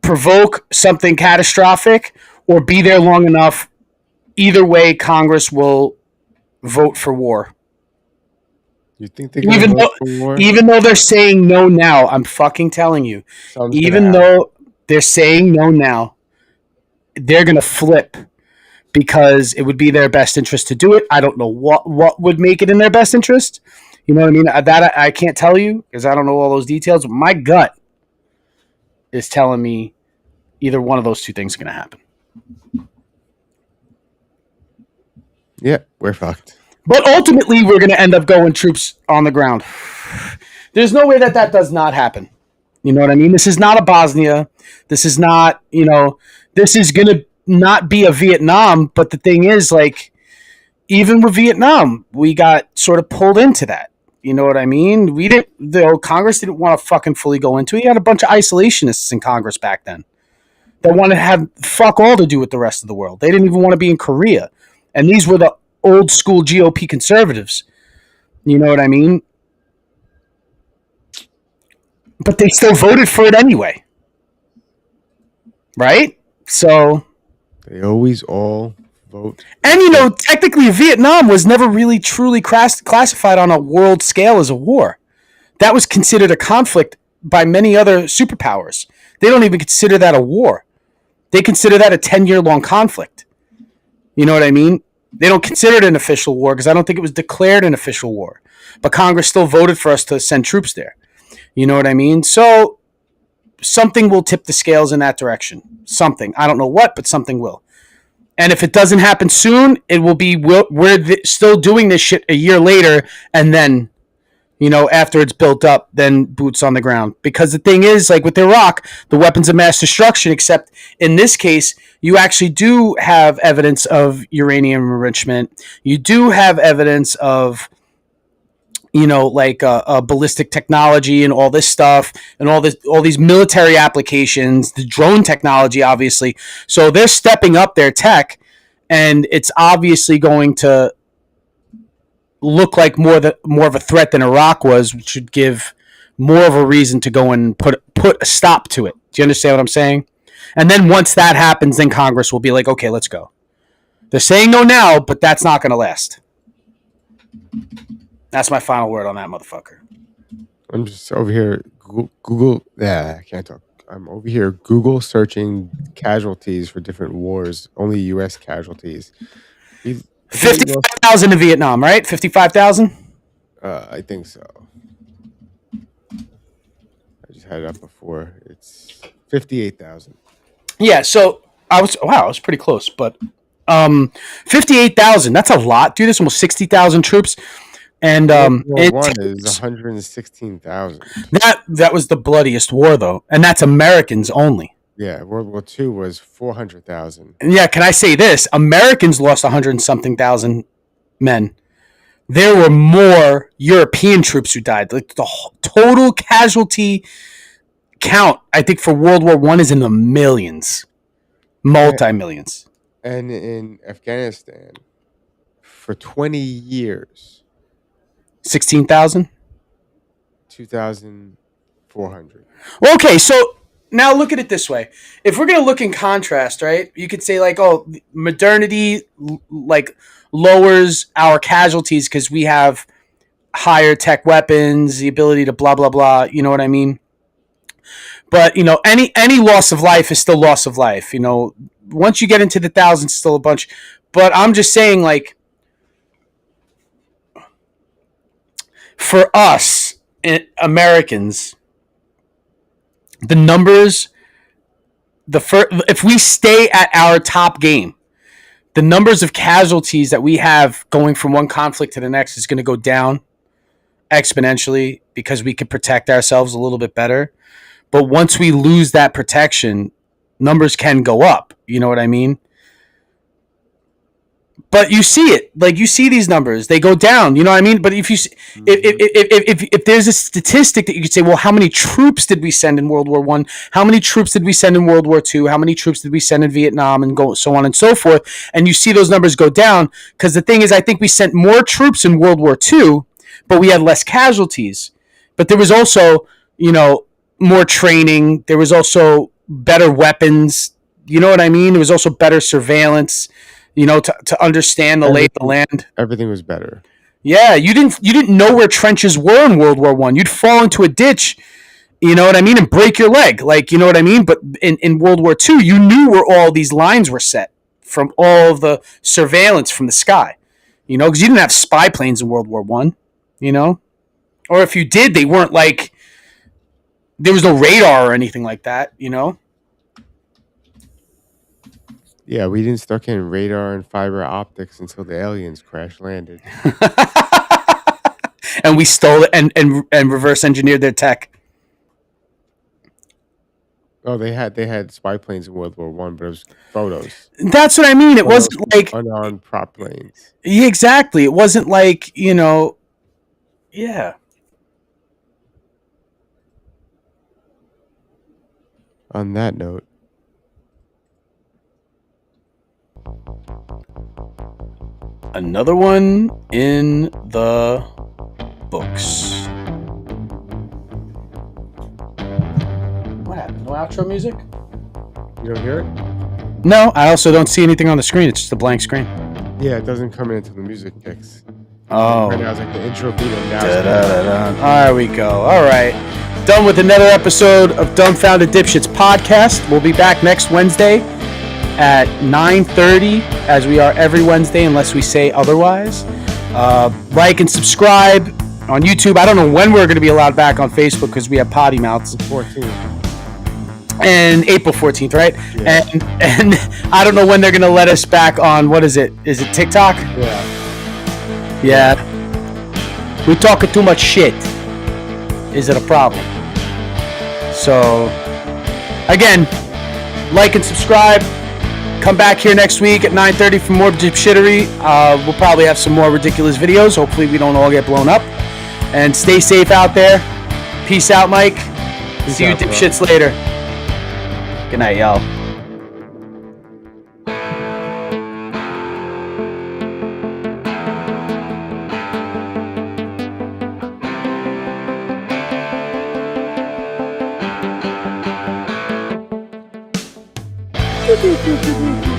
provoke something catastrophic, or be there long enough. Either way, Congress will vote for war. You think they're going to vote for war? Even though they're saying no now, I'm fucking telling you. Even though they're saying no now, they're going to flip because it would be their best interest to do it. I don't know what would make it in their best interest. You know what I mean? That I can't tell you because I don't know all those details. But my gut is telling me either one of those two things is going to happen. Yeah, we're fucked. But ultimately, we're going to end up going troops on the ground. There's no way that does not happen. You know what I mean? This is not a Bosnia. This is not, you know, this is going to not be a Vietnam. But the thing is, like, even with Vietnam, we got sort of pulled into that. You know what I mean? Congress didn't want to fucking fully go into it. You had a bunch of isolationists in Congress back then that wanted to have fuck all to do with the rest of the world. They didn't even want to be in Korea. And these were the old school GOP conservatives. You know what I mean? But they still voted for it anyway. Right? So they always all vote. And you know, technically Vietnam was never really truly classified on a world scale as a war. That was considered a conflict by many other superpowers. They don't even consider that a war. They consider that a 10-year long conflict. You know what I mean? They don't consider it an official war because I don't think it was declared an official war. But Congress still voted for us to send troops there. You know what I mean? So something will tip the scales in that direction. Something. I don't know what, but something will. And if it doesn't happen soon, it will be we're still doing this shit a year later, and then after it's built up, then boots on the ground. Because the thing is, like with Iraq, the weapons of mass destruction, except in this case, you actually do have evidence of uranium enrichment. You do have evidence of, like ballistic technology and all this stuff and all these military applications, the drone technology, obviously. So they're stepping up their tech, and it's obviously going to look like more of a threat than Iraq was, which should give more of a reason to go and put a stop to it. Do you understand what I'm saying? And then once that happens, then Congress will be like, okay, let's go. They're saying no now, but that's not going to last. That's my final word on that motherfucker. I'm just over here Google. Yeah, I can't talk. I'm over here Google searching casualties for different wars. Only U.S. casualties. 55,000 in Vietnam, right? 55,000. I think so. I just had it up before. It's 58,000. Yeah. So I was pretty close, but 58,000. That's a lot, dude. That's almost 60,000 troops. And World War One is 116,000. That was the bloodiest war, though, and that's Americans only. Yeah, World War II was 400,000. Yeah, can I say this? Americans lost 100-something thousand men. There were more European troops who died. Like the total casualty count, I think, for World War I is in the millions, multi-millions. And in Afghanistan, for 20 years, 16,000? 2,400. Okay, so now look at it this way. If we're going to look in contrast, right, you could say like, oh, modernity like lowers our casualties because we have higher tech weapons, the ability to blah, blah, blah. You know what I mean? But, any loss of life is still loss of life. Once you get into the thousands, it's still a bunch. But I'm just saying, like, for us, Americans, the numbers, if we stay at our top game, the numbers of casualties that we have going from one conflict to the next is going to go down exponentially because we can protect ourselves a little bit better. But once we lose that protection, numbers can go up. You know what I mean? But you see it, like you see these numbers, they go down. You know what I mean? But if you if there's a statistic that you could say, well, how many troops did we send in World War I? How many troops did we send in World War II? How many troops did we send in Vietnam, and go so on and so forth? And you see those numbers go down because the thing is, I think we sent more troops in World War II, but we had less casualties. But there was also, more training. There was also better weapons. You know what I mean? There was also better surveillance. To understand the lay of the land. Everything was better. Yeah, you didn't know where trenches were in World War I. You'd fall into a ditch, you know what I mean, and break your leg. Like, you know what I mean? But in World War II, you knew where all these lines were set from all of the surveillance from the sky. Because you didn't have spy planes in World War I, Or if you did, they weren't like, there was no radar or anything like that, Yeah, we didn't start getting radar and fiber optics until the aliens crash landed. And we stole it and reverse engineered their tech. Oh, they had spy planes in World War I, but it was photos. That's what I mean. It wasn't like unarmed prop planes. Yeah, exactly. It wasn't like, yeah. On that note, another one in the books. What happened? No outro music? You don't hear it? No, I also don't see anything on the screen. It's just a blank screen. Yeah, it doesn't come in until the music kicks. Oh. Right now it's like the intro beat. There we go. All right. Done with another episode of Dumbfounded Dipshits podcast. We'll be back next Wednesday at 9:30, as we are every Wednesday, unless we say otherwise. Like and subscribe on YouTube. I don't know when we're going to be allowed back on Facebook because we have potty mouths. 14th. And April 14th, right? Yeah. And I don't know when they're going to let us back on, what is it? Is it TikTok? Yeah. We talking too much shit. Is it a problem? So, again, like and subscribe. Come back here next week at 9:30 for more dippshhittery. We'll probably have some more ridiculous videos. Hopefully we don't all get blown up. And stay safe out there. Peace out, Mike. See you dipshits later. Good night, y'all. Doo-doo-doo-doo-doo.